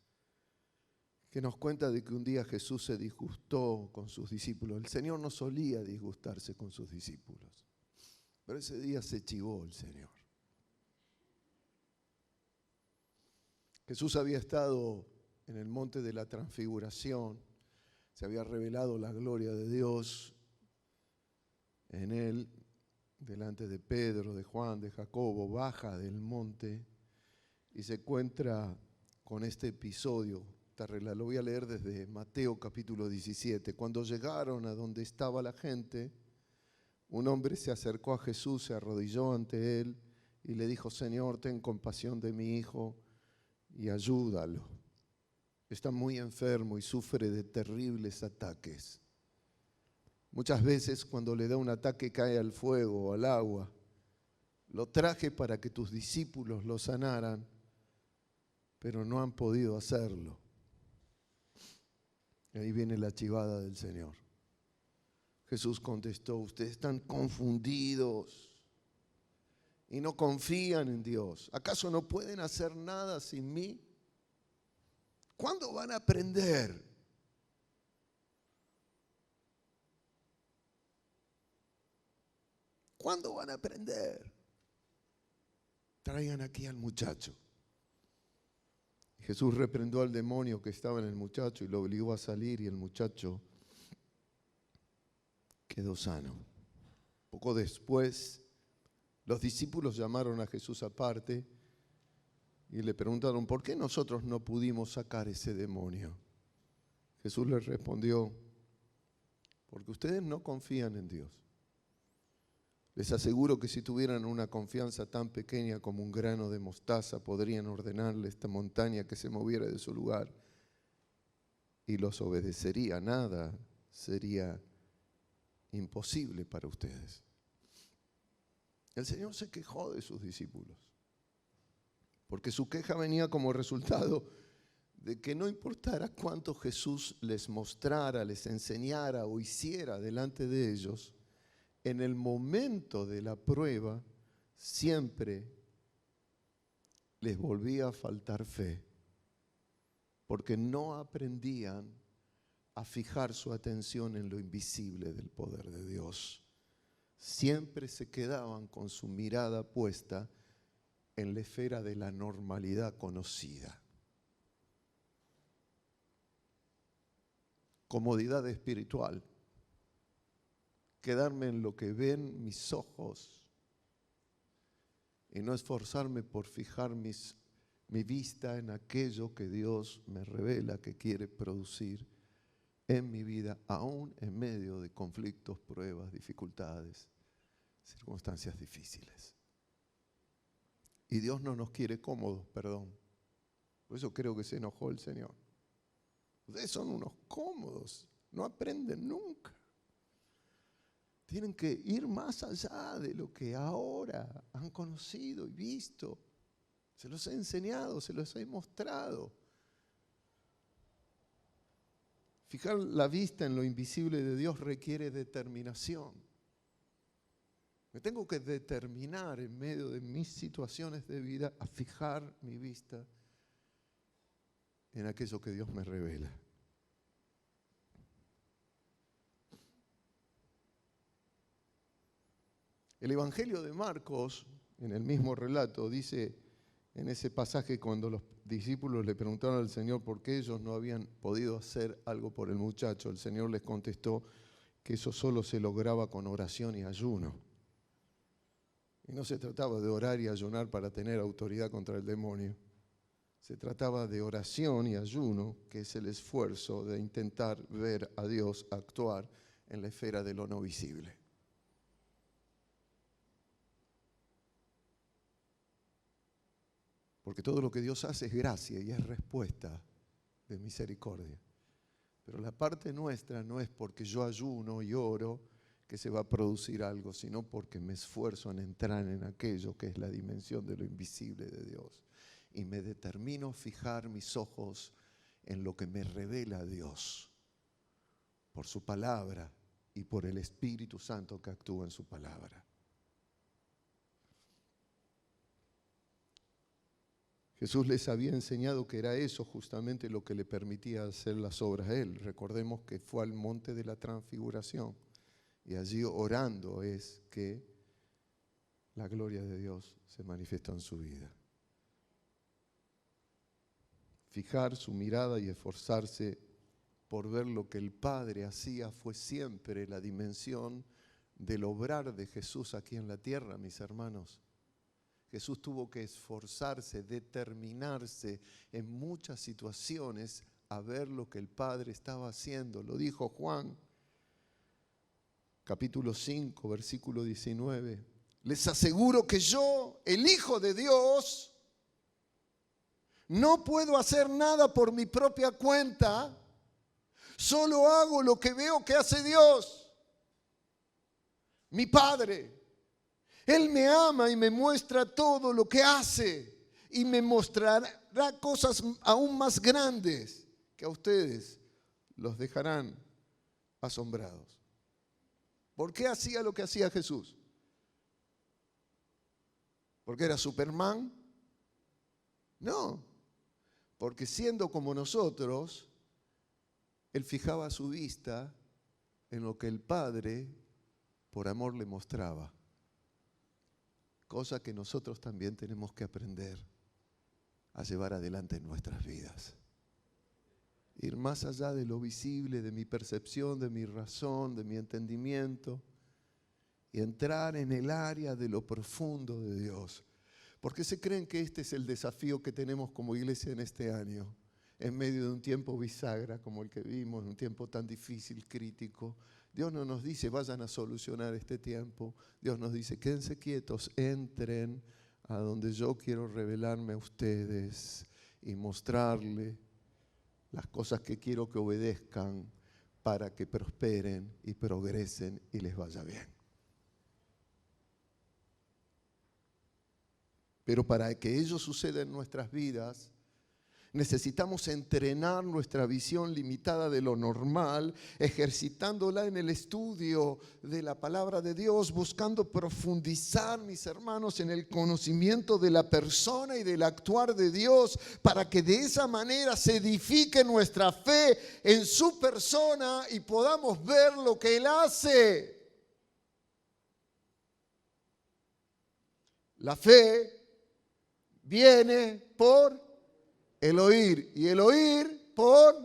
que nos cuenta de que un día Jesús se disgustó con sus discípulos. El Señor no solía disgustarse con sus discípulos, pero ese día se chivó el Señor. Jesús había estado en el monte de la Transfiguración, se había revelado la gloria de Dios en él, delante de Pedro, de Juan, de Jacobo, baja del monte y se encuentra con este episodio. Lo voy a leer desde Mateo capítulo 17. Cuando llegaron a donde estaba la gente, un hombre se acercó a Jesús, se arrodilló ante él y le dijo: Señor, ten compasión de mi hijo y ayúdalo. Está muy enfermo y sufre de terribles ataques. Muchas veces cuando le da un ataque cae al fuego o al agua. Lo traje para que tus discípulos lo sanaran, pero no han podido hacerlo. Y ahí viene la chivada del Señor. Jesús contestó: ustedes están confundidos y no confían en Dios. ¿Acaso no pueden hacer nada sin mí? ¿Cuándo van a aprender? ¿Cuándo van a aprender? Traigan aquí al muchacho. Jesús reprendió al demonio que estaba en el muchacho y lo obligó a salir, y el muchacho quedó sano. Poco después, los discípulos llamaron a Jesús aparte y le preguntaron: ¿por qué nosotros no pudimos sacar ese demonio? Jesús les respondió: porque ustedes no confían en Dios. Les aseguro que si tuvieran una confianza tan pequeña como un grano de mostaza, podrían ordenarle a esta montaña que se moviera de su lugar y los obedecería. Nada sería imposible para ustedes. El Señor se quejó de sus discípulos, porque su queja venía como resultado de que no importara cuánto Jesús les mostrara, les enseñara o hiciera delante de ellos, en el momento de la prueba siempre les volvía a faltar fe, porque no aprendían a fijar su atención en lo invisible del poder de Dios. Siempre se quedaban con su mirada puesta en la esfera de la normalidad conocida. Comodidad espiritual. Quedarme en lo que ven mis ojos y no esforzarme por fijar mi vista en aquello que Dios me revela que quiere producir en mi vida, aún en medio de conflictos, pruebas, dificultades, circunstancias difíciles. Y Dios no nos quiere cómodos, perdón. Por eso creo que se enojó el Señor. Ustedes son unos cómodos, no aprenden nunca. Tienen que ir más allá de lo que ahora han conocido y visto. Se los he enseñado, se los he mostrado. Fijar la vista en lo invisible de Dios requiere determinación. Me tengo que determinar en medio de mis situaciones de vida a fijar mi vista en aquello que Dios me revela. El Evangelio de Marcos, en el mismo relato, dice en ese pasaje cuando los discípulos le preguntaron al Señor por qué ellos no habían podido hacer algo por el muchacho, el Señor les contestó que eso solo se lograba con oración y ayuno. Y no se trataba de orar y ayunar para tener autoridad contra el demonio. Se trataba de oración y ayuno, que es el esfuerzo de intentar ver a Dios actuar en la esfera de lo no visible. Porque todo lo que Dios hace es gracia y es respuesta de misericordia. Pero la parte nuestra no es porque yo ayuno y oro que se va a producir algo, sino porque me esfuerzo en entrar en aquello que es la dimensión de lo invisible de Dios. Y me determino fijar mis ojos en lo que me revela Dios por su palabra y por el Espíritu Santo que actúa en su palabra. Jesús les había enseñado que era eso justamente lo que le permitía hacer las obras a él. Recordemos que fue al monte de la transfiguración y allí orando es que la gloria de Dios se manifestó en su vida. Fijar su mirada y esforzarse por ver lo que el Padre hacía fue siempre la dimensión del obrar de Jesús aquí en la tierra, mis hermanos. Jesús tuvo que esforzarse, determinarse en muchas situaciones a ver lo que el Padre estaba haciendo. Lo dijo Juan, capítulo 5, versículo 19. Les aseguro que yo, el Hijo de Dios, no puedo hacer nada por mi propia cuenta, solo hago lo que veo que hace Dios, mi Padre. Él me ama y me muestra todo lo que hace y me mostrará cosas aún más grandes que a ustedes los dejarán asombrados. ¿Por qué hacía lo que hacía Jesús? ¿Porque era Superman? No, porque siendo como nosotros, Él fijaba su vista en lo que el Padre por amor le mostraba. Cosa que nosotros también tenemos que aprender a llevar adelante en nuestras vidas. Ir más allá de lo visible, de mi percepción, de mi razón, de mi entendimiento, y entrar en el área de lo profundo de Dios. ¿Por qué se creen que este es el desafío que tenemos como iglesia en este año? En medio de un tiempo bisagra como el que vimos, un tiempo tan difícil, crítico. Dios no nos dice vayan a solucionar este tiempo. Dios nos dice quédense quietos, entren a donde yo quiero revelarme a ustedes y mostrarle las cosas que quiero que obedezcan para que prosperen y progresen y les vaya bien. Pero para que ello suceda en nuestras vidas, necesitamos entrenar nuestra visión limitada de lo normal, ejercitándola en el estudio de la palabra de Dios, buscando profundizar, mis hermanos, en el conocimiento de la persona y del actuar de Dios, para que de esa manera se edifique nuestra fe en su persona y podamos ver lo que Él hace. La fe viene por el oír, y el oír por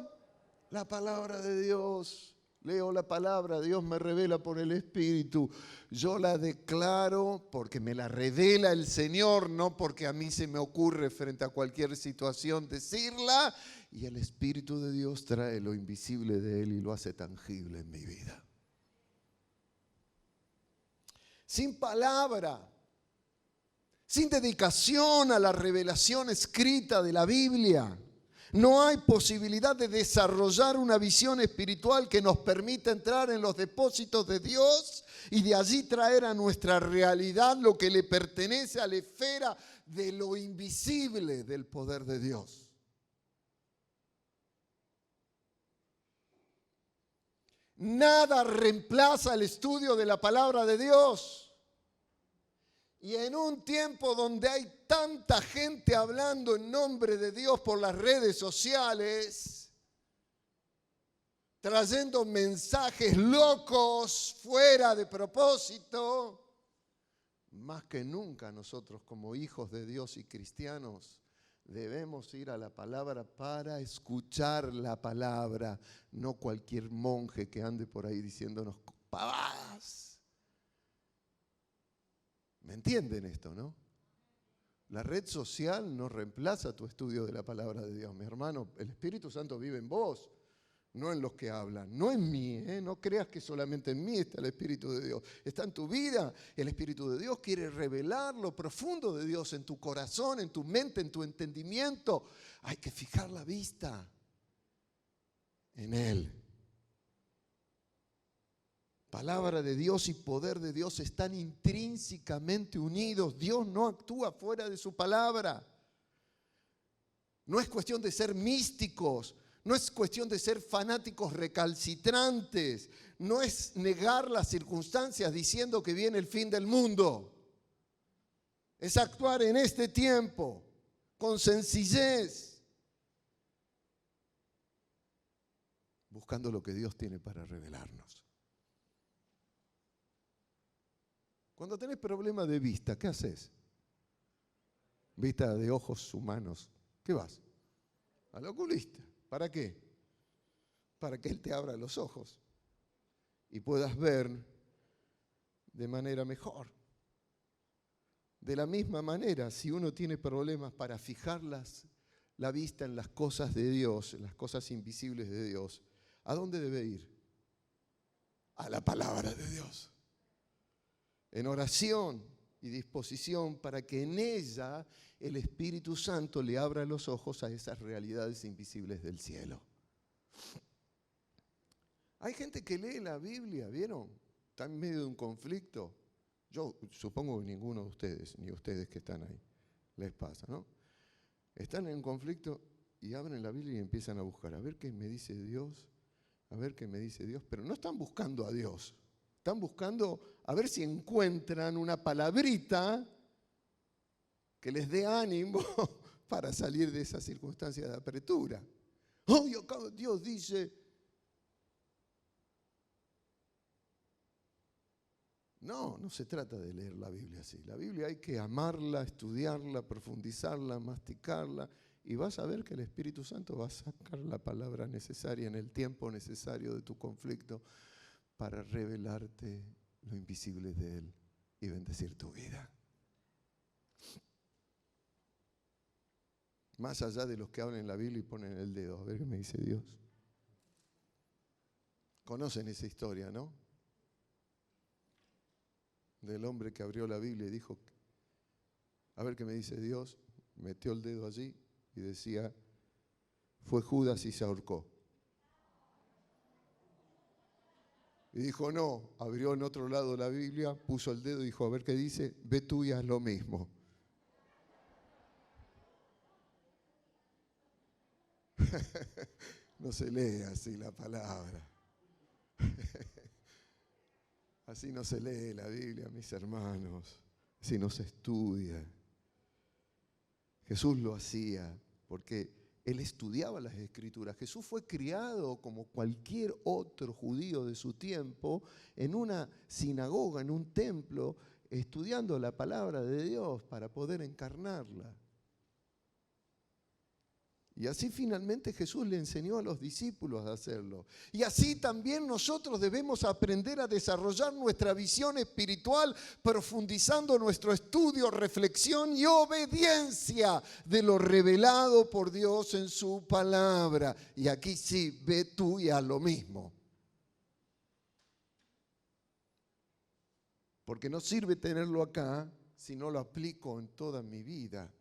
la palabra de Dios. Leo la palabra, Dios me revela por el Espíritu. Yo la declaro porque me la revela el Señor, no porque a mí se me ocurre frente a cualquier situación decirla. Y el Espíritu de Dios trae lo invisible de Él y lo hace tangible en mi vida. Sin palabra, sin dedicación a la revelación escrita de la Biblia, no hay posibilidad de desarrollar una visión espiritual que nos permita entrar en los depósitos de Dios y de allí traer a nuestra realidad lo que le pertenece a la esfera de lo invisible del poder de Dios. Nada reemplaza el estudio de la palabra de Dios. Y en un tiempo donde hay tanta gente hablando en nombre de Dios por las redes sociales, trayendo mensajes locos fuera de propósito, más que nunca nosotros como hijos de Dios y cristianos debemos ir a la palabra para escuchar la palabra, no cualquier monje que ande por ahí diciéndonos pavadas. ¿Me entienden esto, no? La red social no reemplaza tu estudio de la palabra de Dios, mi hermano. El Espíritu Santo vive en vos, no en los que hablan, no en mí. No creas que solamente en mí está el Espíritu de Dios. Está en tu vida. El Espíritu de Dios quiere revelar lo profundo de Dios en tu corazón, en tu mente, en tu entendimiento. Hay que fijar la vista en Él. Palabra de Dios y poder de Dios están intrínsecamente unidos. Dios no actúa fuera de su palabra. No es cuestión de ser místicos, no es cuestión de ser fanáticos recalcitrantes, no es negar las circunstancias diciendo que viene el fin del mundo. Es actuar en este tiempo con sencillez, buscando lo que Dios tiene para revelarnos. Cuando tenés problemas de vista, ¿qué haces? Vista de ojos humanos. ¿Qué vas? Al oculista. ¿Para qué? Para que Él te abra los ojos y puedas ver de manera mejor. De la misma manera, si uno tiene problemas para fijar la vista en las cosas de Dios, en las cosas invisibles de Dios, ¿a dónde debe ir? A la palabra de Dios. En oración y disposición para que en ella el Espíritu Santo le abra los ojos a esas realidades invisibles del cielo. Hay gente que lee la Biblia, ¿vieron? Está en medio de un conflicto. Yo supongo que ninguno de ustedes, ni ustedes que están ahí, les pasa, ¿no? Están en un conflicto y abren la Biblia y empiezan a buscar, a ver qué me dice Dios, a ver qué me dice Dios, pero no están buscando a Dios. Están buscando a ver si encuentran una palabrita que les dé ánimo para salir de esa circunstancia de apretura. Oh, y acá Dios dice. No se trata de leer la Biblia así. La Biblia hay que amarla, estudiarla, profundizarla, masticarla, y vas a ver que el Espíritu Santo va a sacar la palabra necesaria en el tiempo necesario de tu conflicto para revelarte lo invisible de Él y bendecir tu vida. Más allá de los que hablan la Biblia y ponen el dedo, a ver qué me dice Dios. Conocen esa historia, ¿no? Del hombre que abrió la Biblia y dijo, a ver qué me dice Dios, metió el dedo allí y decía, fue Judas y se ahorcó. Y dijo, no, abrió en otro lado la Biblia, puso el dedo y dijo, a ver qué dice, ve tú y haz lo mismo. No se lee así la palabra. Así no se lee la Biblia, mis hermanos. Así no se estudia. Jesús lo hacía porque Él estudiaba las Escrituras. Jesús fue criado como cualquier otro judío de su tiempo en una sinagoga, en un templo, estudiando la palabra de Dios para poder encarnarla. Y así finalmente Jesús le enseñó a los discípulos a hacerlo. Y así también nosotros debemos aprender a desarrollar nuestra visión espiritual, profundizando nuestro estudio, reflexión y obediencia de lo revelado por Dios en su palabra. Y aquí sí, ve tú y haz lo mismo. Porque no sirve tenerlo acá si no lo aplico en toda mi vida.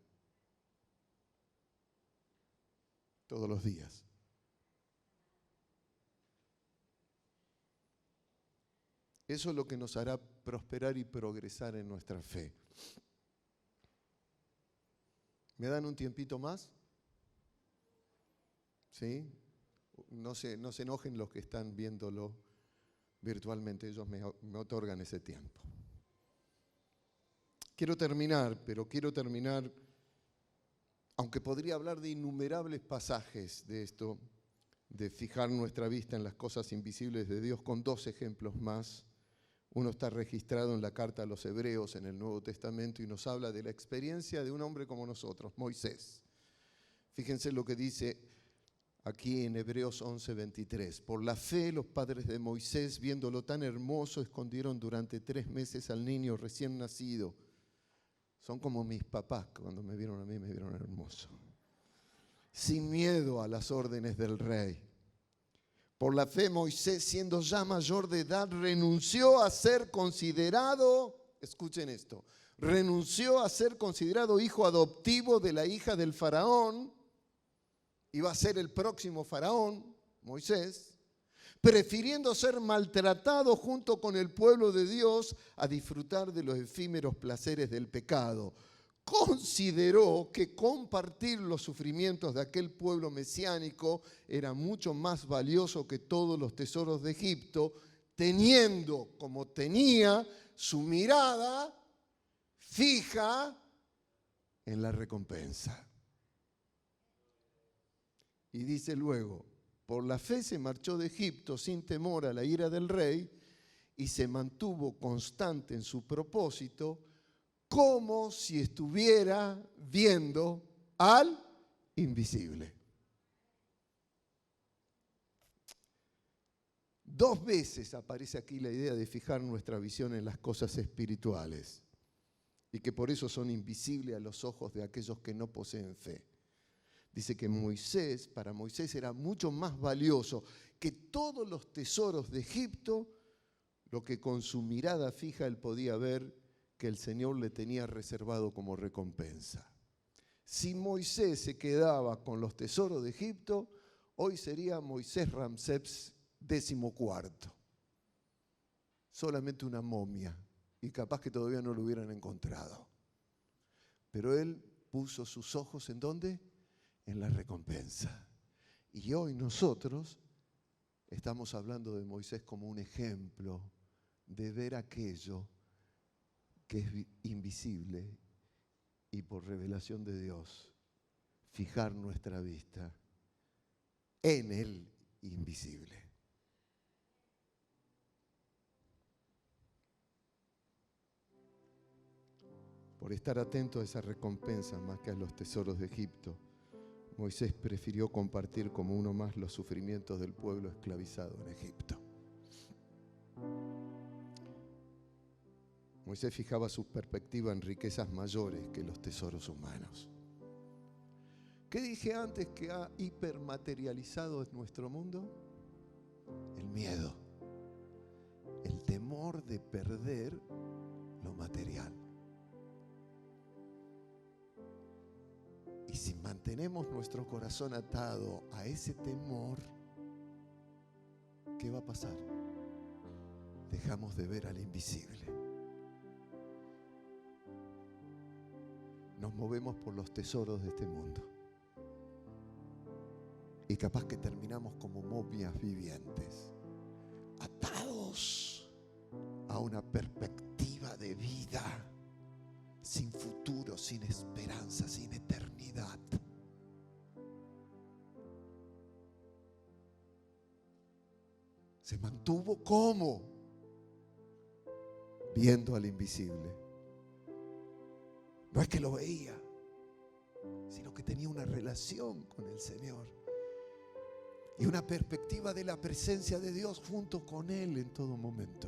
Todos los días. Eso es lo que nos hará prosperar y progresar en nuestra fe. ¿Me dan un tiempito más? ¿Sí? No se enojen los que están viéndolo virtualmente, ellos me otorgan ese tiempo. Quiero terminar, aunque podría hablar de innumerables pasajes de esto, de fijar nuestra vista en las cosas invisibles de Dios, con 2 ejemplos más, Uno está registrado en la carta a los Hebreos en el Nuevo Testamento y nos habla de la experiencia de un hombre como nosotros, Moisés. Fíjense lo que dice aquí en Hebreos 11:23. Por la fe, los padres de Moisés, viéndolo tan hermoso, escondieron durante 3 meses al niño recién nacido. Son como mis papás, que cuando me vieron a mí, me vieron hermoso. Sin miedo a las órdenes del rey. Por la fe, Moisés, siendo ya mayor de edad, renunció a ser considerado, escuchen esto, renunció a ser considerado hijo adoptivo de la hija del faraón. Iba a ser el próximo faraón, Moisés, prefiriendo ser maltratado junto con el pueblo de Dios a disfrutar de los efímeros placeres del pecado. Consideró que compartir los sufrimientos de aquel pueblo mesiánico era mucho más valioso que todos los tesoros de Egipto, teniendo como tenía su mirada fija en la recompensa. Y dice luego, por la fe se marchó de Egipto sin temor a la ira del rey y se mantuvo constante en su propósito, como si estuviera viendo al invisible. 2 veces aparece aquí la idea de fijar nuestra visión en las cosas espirituales y que por eso son invisibles a los ojos de aquellos que no poseen fe. Dice que para Moisés era mucho más valioso que todos los tesoros de Egipto, lo que con su mirada fija él podía ver que el Señor le tenía reservado como recompensa. Si Moisés se quedaba con los tesoros de Egipto, hoy sería Moisés Ramsés XIV. Solamente una momia, y capaz que todavía no lo hubieran encontrado. Pero él puso sus ojos ¿en dónde? En la recompensa. Y hoy nosotros estamos hablando de Moisés como un ejemplo de ver aquello que es invisible y por revelación de Dios, fijar nuestra vista en el invisible. Por estar atento a esa recompensa más que a los tesoros de Egipto, Moisés prefirió compartir como uno más los sufrimientos del pueblo esclavizado en Egipto. Moisés fijaba su perspectiva en riquezas mayores que los tesoros humanos. ¿Qué dije antes que ha hipermaterializado nuestro mundo? El miedo, el temor de perder lo material. Y si mantenemos nuestro corazón atado a ese temor, ¿qué va a pasar? Dejamos de ver al invisible. Nos movemos por los tesoros de este mundo. Y capaz que terminamos como momias vivientes, atados a una perspectiva de vida sin futuro, sin esperanza, sin eternidad. Se mantuvo como viendo al invisible. No es que lo veía, sino que tenía una relación con el Señor y una perspectiva de la presencia de Dios junto con Él en todo momento,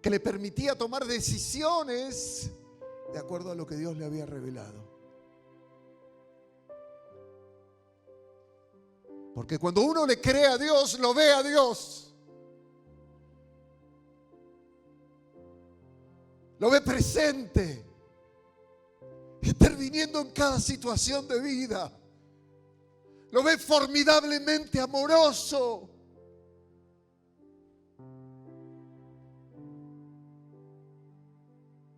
que le permitía tomar decisiones de acuerdo a lo que Dios le había revelado. Porque cuando uno le cree a Dios, lo ve a Dios. Lo ve presente, interviniendo en cada situación de vida. Lo ve formidablemente amoroso.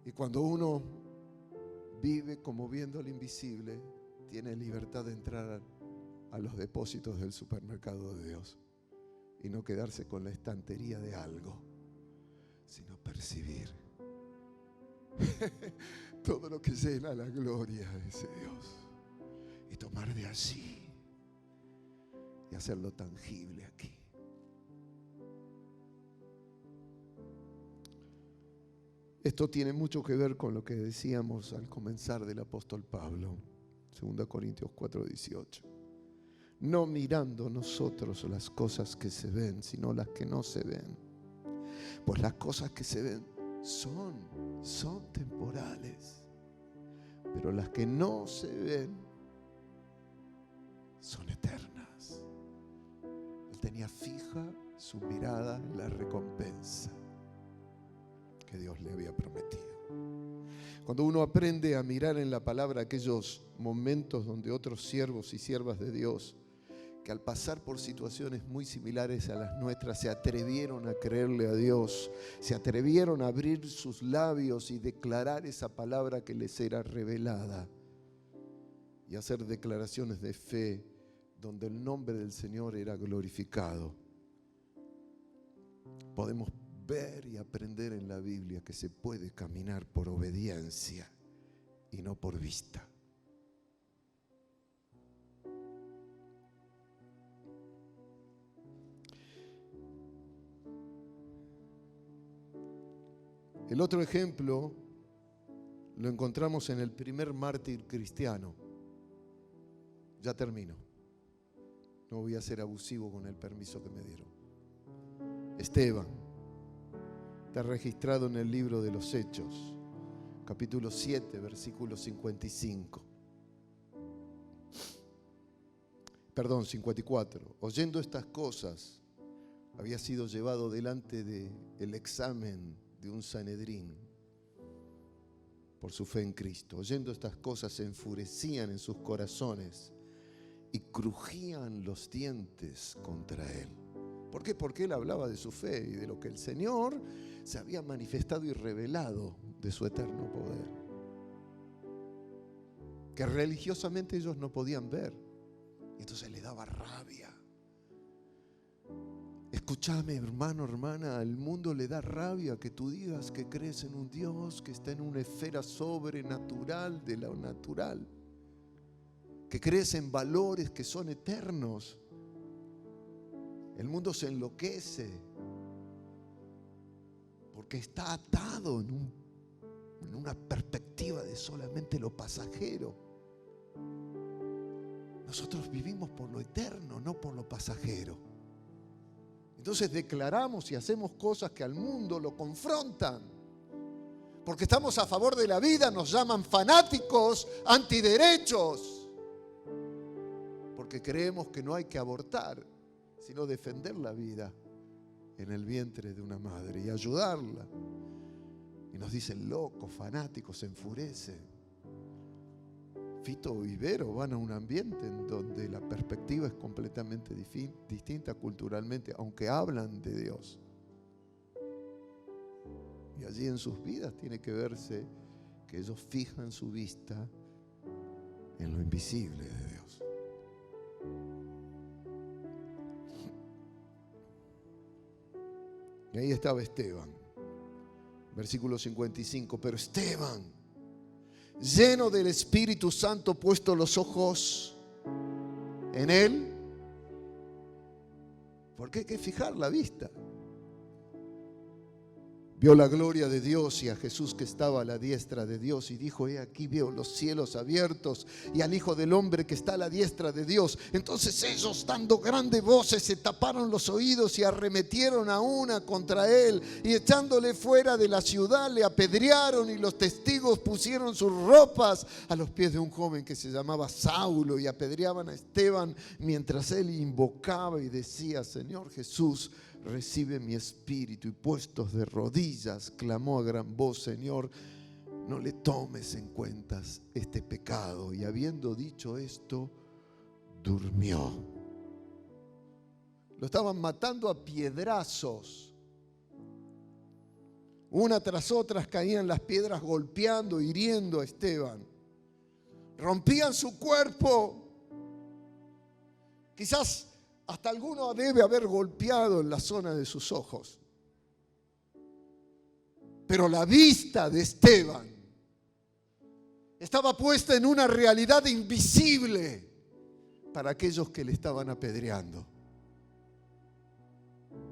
Y cuando uno vive como viendo al invisible, tiene libertad de entrar a los depósitos del supermercado de Dios y no quedarse con la estantería de algo, sino percibir todo lo que llena la gloria de ese Dios y tomar de allí y hacerlo tangible aquí. Esto tiene mucho que ver con lo que decíamos al comenzar del apóstol Pablo, 2 Corintios 4:18. No mirando nosotros las cosas que se ven, sino las que no se ven. Pues las cosas que se ven son temporales, pero las que no se ven son eternas. Él tenía fija su mirada en la recompensa que Dios le había prometido. Cuando uno aprende a mirar en la palabra aquellos momentos donde otros siervos y siervas de Dios, que al pasar por situaciones muy similares a las nuestras, se atrevieron a creerle a Dios, se atrevieron a abrir sus labios y declarar esa palabra que les era revelada, y hacer declaraciones de fe donde el nombre del Señor era glorificado. Podemos ver y aprender en la Biblia que se puede caminar por obediencia y no por vista. El otro ejemplo lo encontramos en el primer mártir cristiano. Ya termino. No voy a ser abusivo con el permiso que me dieron. Esteban. Está registrado en el libro de los Hechos, capítulo 7, versículo 55. Perdón, 54. Oyendo estas cosas, había sido llevado delante del examen de un Sanedrín por su fe en Cristo. Oyendo estas cosas, se enfurecían en sus corazones y crujían los dientes contra él. ¿Por qué? Porque él hablaba de su fe y de lo que el Señor se había manifestado y revelado de su eterno poder, que religiosamente ellos no podían ver. Y entonces le daba rabia. Escúchame, hermano, hermana, al mundo le da rabia que tú digas que crees en un Dios que está en una esfera sobrenatural de lo natural, que crees en valores que son eternos. El mundo se enloquece porque está atado en una perspectiva de solamente lo pasajero. Nosotros vivimos por lo eterno, no por lo pasajero. Entonces declaramos y hacemos cosas que al mundo lo confrontan. Porque estamos a favor de la vida, nos llaman fanáticos, antiderechos. Porque creemos que no hay que abortar, sino defender la vida en el vientre de una madre y ayudarla. Y nos dicen locos, fanáticos, se enfurecen. Fito y Vero van a un ambiente en donde la perspectiva es completamente distinta culturalmente, aunque hablan de Dios. Y allí en sus vidas tiene que verse que ellos fijan su vista en lo invisible de Dios. Y ahí estaba Esteban, versículo 55. Pero Esteban, lleno del Espíritu Santo, puesto los ojos en él, porque hay que fijar la vista, vio la gloria de Dios y a Jesús que estaba a la diestra de Dios, y dijo: he aquí veo los cielos abiertos y al Hijo del Hombre que está a la diestra de Dios. Entonces ellos, dando grandes voces, se taparon los oídos y arremetieron a una contra él, y echándole fuera de la ciudad le apedrearon, y los testigos pusieron sus ropas a los pies de un joven que se llamaba Saulo, y apedreaban a Esteban mientras él invocaba y decía: Señor Jesús, recibe mi espíritu. Y puestos de rodillas clamó a gran voz: Señor, no le tomes en cuenta este pecado. Y habiendo dicho esto, durmió. Lo estaban matando a piedrazos. Una tras otra caían las piedras golpeando, hiriendo a Esteban. Rompían su cuerpo. Quizás hasta alguno debe haber golpeado en la zona de sus ojos. Pero la vista de Esteban estaba puesta en una realidad invisible para aquellos que le estaban apedreando.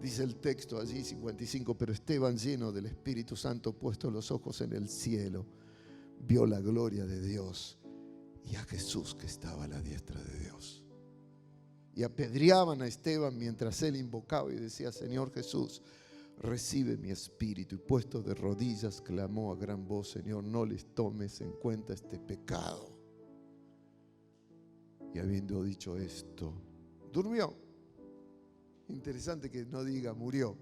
Dice el texto allí, 55, pero Esteban, lleno del Espíritu Santo, puesto los ojos en el cielo, vio la gloria de Dios y a Jesús que estaba a la diestra de Dios. Y apedreaban a Esteban mientras él invocaba y decía: Señor Jesús, recibe mi espíritu. Y puesto de rodillas clamó a gran voz: Señor, no les tomes en cuenta este pecado. Y habiendo dicho esto, durmió. Interesante que no diga murió,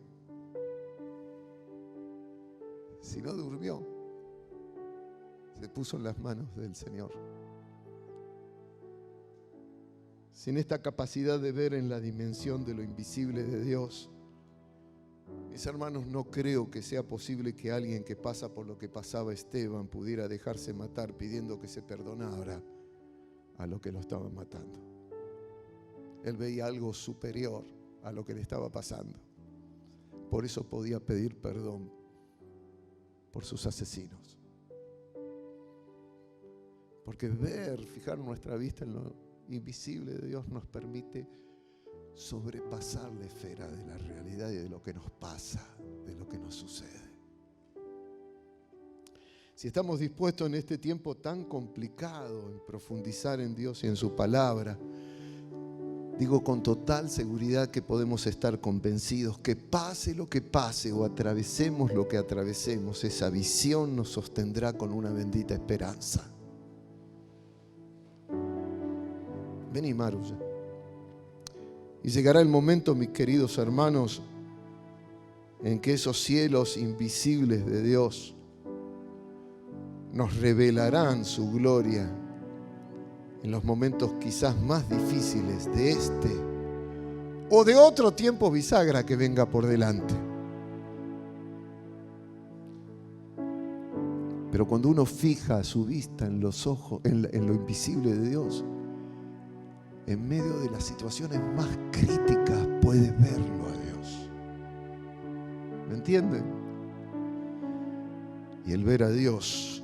sino durmió. Se puso en las manos del Señor. Sin esta capacidad de ver en la dimensión de lo invisible de Dios, mis hermanos, no creo que sea posible que alguien que pasa por lo que pasaba Esteban pudiera dejarse matar pidiendo que se perdonara a lo que lo estaban matando. Él veía algo superior a lo que le estaba pasando. Por eso podía pedir perdón por sus asesinos. Porque fijar nuestra vista en lo invisible de Dios nos permite sobrepasar la esfera de la realidad y de lo que nos pasa, de lo que nos sucede. Si estamos dispuestos en este tiempo tan complicado en profundizar en Dios y en su palabra, digo con total seguridad que podemos estar convencidos que pase lo que pase o atravesemos lo que atravesemos, esa visión nos sostendrá con una bendita esperanza. Vení, Maruya. Y llegará el momento, mis queridos hermanos, en que esos cielos invisibles de Dios nos revelarán su gloria en los momentos quizás más difíciles de este o de otro tiempo bisagra que venga por delante. Pero cuando uno fija su vista en los ojos, en lo invisible de Dios, en medio de las situaciones más críticas puede verlo a Dios. ¿Me entienden? Y el ver a Dios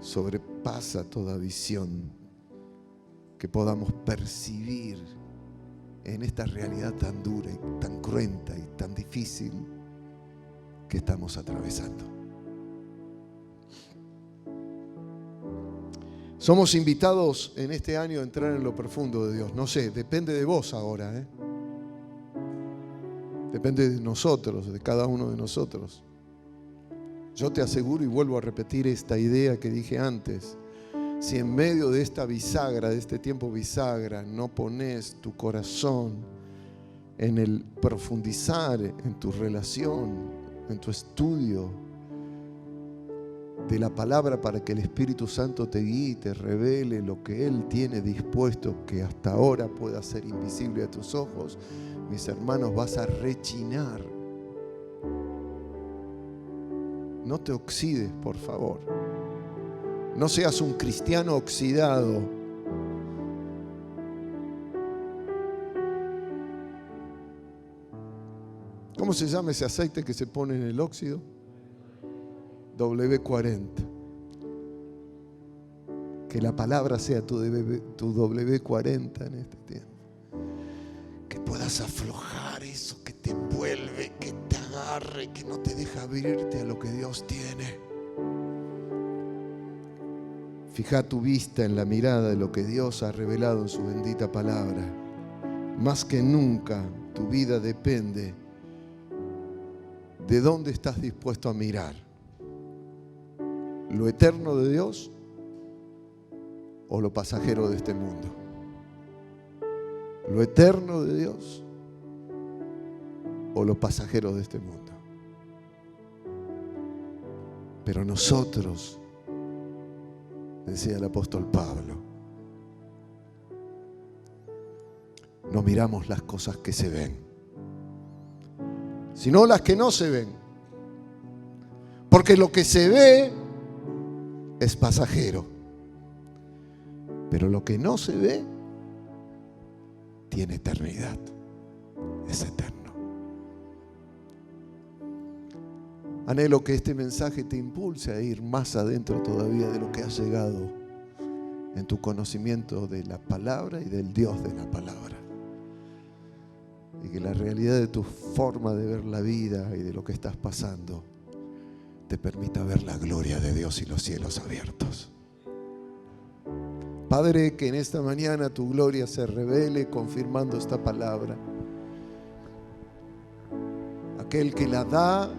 sobrepasa toda visión que podamos percibir en esta realidad tan dura y tan cruenta y tan difícil que estamos atravesando. Somos invitados en este año a entrar en lo profundo de Dios. No sé, depende de vos ahora, ¿eh? Depende de nosotros, de cada uno de nosotros. Yo te aseguro y vuelvo a repetir esta idea que dije antes. Si en medio de esta bisagra, de este tiempo bisagra, no pones tu corazón en el profundizar en tu relación, en tu estudio de la palabra para que el Espíritu Santo te guíe y te revele lo que Él tiene dispuesto que hasta ahora pueda ser invisible a tus ojos, mis hermanos, vas a rechinar. No te oxides, por favor. No seas un cristiano oxidado. ¿Cómo se llama ese aceite que se pone en el óxido? W40. Que la palabra sea tu W40 en este tiempo. Que puedas aflojar eso que te envuelve, que te agarre, que no te deja abrirte a lo que Dios tiene. Fija tu vista en la mirada de lo que Dios ha revelado en su bendita palabra. Más que nunca tu vida depende de dónde estás dispuesto a mirar. ¿Lo eterno de Dios o lo pasajero de este mundo? ¿Lo eterno de Dios o lo pasajero de este mundo? Pero nosotros, decía el apóstol Pablo, no miramos las cosas que se ven, sino las que no se ven. Porque lo que se ve es pasajero, pero lo que no se ve tiene eternidad, es eterno. Anhelo que este mensaje te impulse a ir más adentro todavía de lo que has llegado en tu conocimiento de la palabra y del Dios de la palabra. Y y que la realidad de tu forma de ver la vida y de lo que estás pasando te permita ver la gloria de Dios y los cielos abiertos. Padre, que en esta mañana tu gloria se revele confirmando esta palabra. Aquel que la da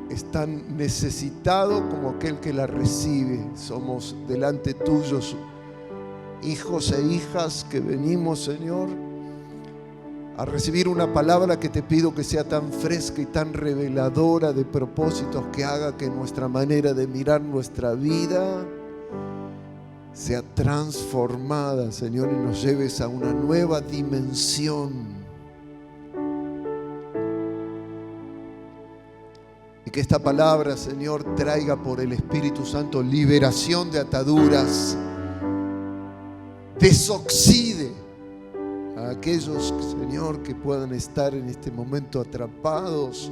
es tan necesitado como aquel que la recibe. Somos delante tuyos, hijos e hijas que venimos, Señor, a recibir una palabra que te pido que sea tan fresca y tan reveladora de propósitos, que haga que nuestra manera de mirar nuestra vida sea transformada, Señor, y nos lleves a una nueva dimensión. Y que esta palabra, Señor, traiga por el Espíritu Santo liberación de ataduras, desoxide a aquellos, Señor, que puedan estar en este momento atrapados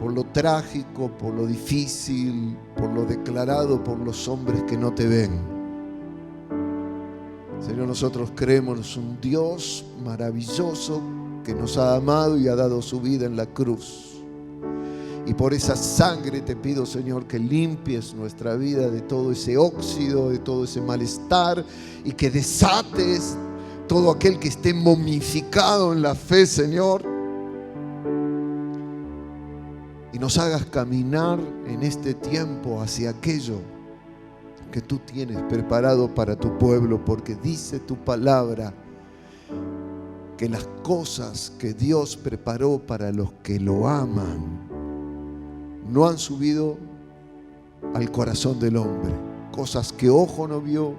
por lo trágico, por lo difícil, por lo declarado por los hombres que no te ven. Señor, nosotros creemos en un Dios maravilloso que nos ha amado y ha dado su vida en la cruz. Y por esa sangre te pido, Señor, que limpies nuestra vida de todo ese óxido, de todo ese malestar, y que desates todo aquel que esté momificado en la fe, Señor. Y nos hagas caminar en este tiempo hacia aquello que tú tienes preparado para tu pueblo, porque dice tu palabra que las cosas que Dios preparó para los que lo aman no han subido al corazón del hombre. Cosas que ojo no vio,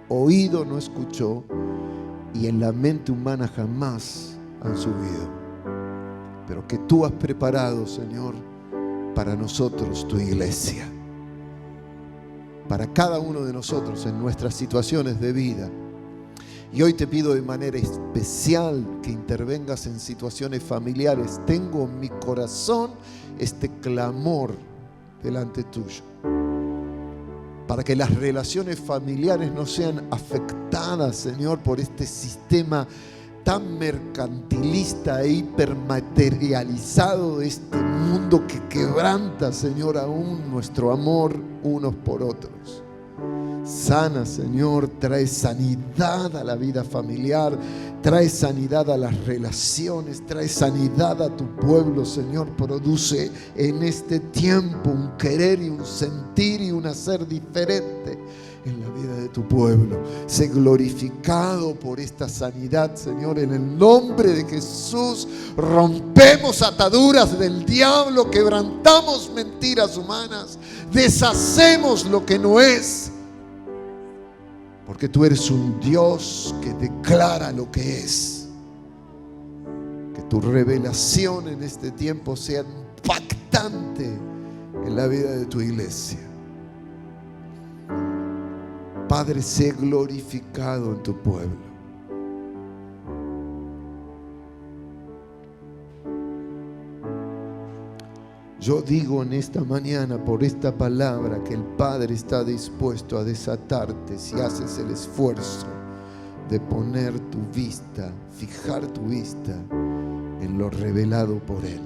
oído no escuchó y en la mente humana jamás han subido. Pero que tú has preparado, Señor, para nosotros, tu iglesia. Para cada uno de nosotros en nuestras situaciones de vida. Y hoy te pido de manera especial que intervengas en situaciones familiares. Tengo en mi corazón este clamor delante tuyo, para que las relaciones familiares no sean afectadas, Señor, por este sistema tan mercantilista e hipermaterializado de este mundo que quebranta, Señor, aún nuestro amor unos por otros. Sana, Señor, trae sanidad a la vida familiar, trae sanidad a las relaciones, trae sanidad a tu pueblo, Señor. Produce en este tiempo un querer y un sentir y un hacer diferente en la vida de tu pueblo. Sé glorificado por esta sanidad, Señor, en el nombre de Jesús. Rompemos ataduras del diablo, quebrantamos mentiras humanas, deshacemos lo que no es, porque tú eres un Dios que declara lo que es. Que tu revelación en este tiempo sea impactante en la vida de tu iglesia. Padre, sé glorificado en tu pueblo. Yo digo en esta mañana por esta palabra que el Padre está dispuesto a desatarte si haces el esfuerzo de poner tu vista, fijar tu vista en lo revelado por Él.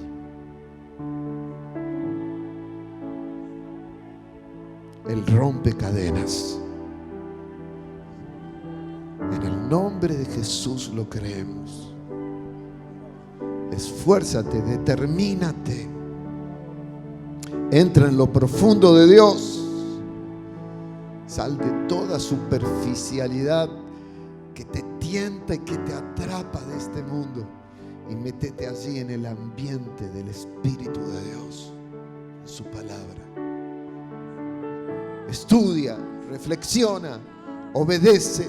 Él rompe cadenas. En el nombre de Jesús lo creemos. Esfuérzate, determínate. Entra en lo profundo de Dios. Sal de toda superficialidad que te tienta y que te atrapa de este mundo y métete allí en el ambiente del Espíritu de Dios, en su palabra. Estudia, reflexiona, obedece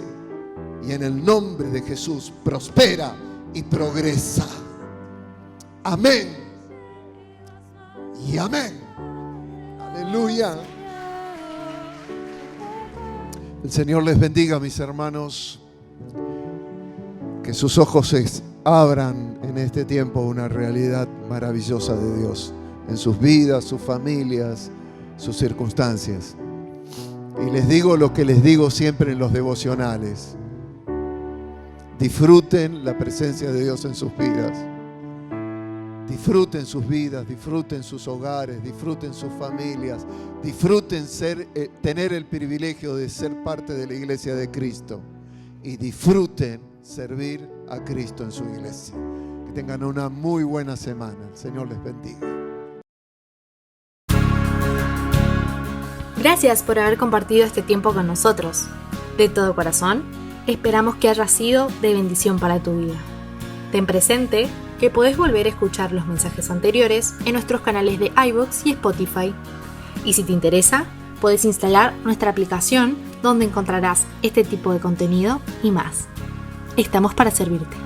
y en el nombre de Jesús prospera y progresa. Amén y amén. Aleluya. El Señor les bendiga, mis hermanos. Que sus ojos se abran en este tiempo una realidad maravillosa de Dios en sus vidas, sus familias, sus circunstancias. Y les digo lo que les digo siempre en los devocionales. Disfruten la presencia de Dios en sus vidas. disfruten sus vidas, disfruten sus hogares, disfruten sus familias, disfruten tener el privilegio de ser parte de la iglesia de Cristo y disfruten servir a Cristo en su iglesia. Que tengan una muy buena semana. El Señor les bendiga. Gracias por haber compartido este tiempo con nosotros. De todo corazón, esperamos que haya sido de bendición para tu vida. Ten presente que podés volver a escuchar los mensajes anteriores en nuestros canales de iVoox y Spotify. Y si te interesa, podés instalar nuestra aplicación donde encontrarás este tipo de contenido y más. Estamos para servirte.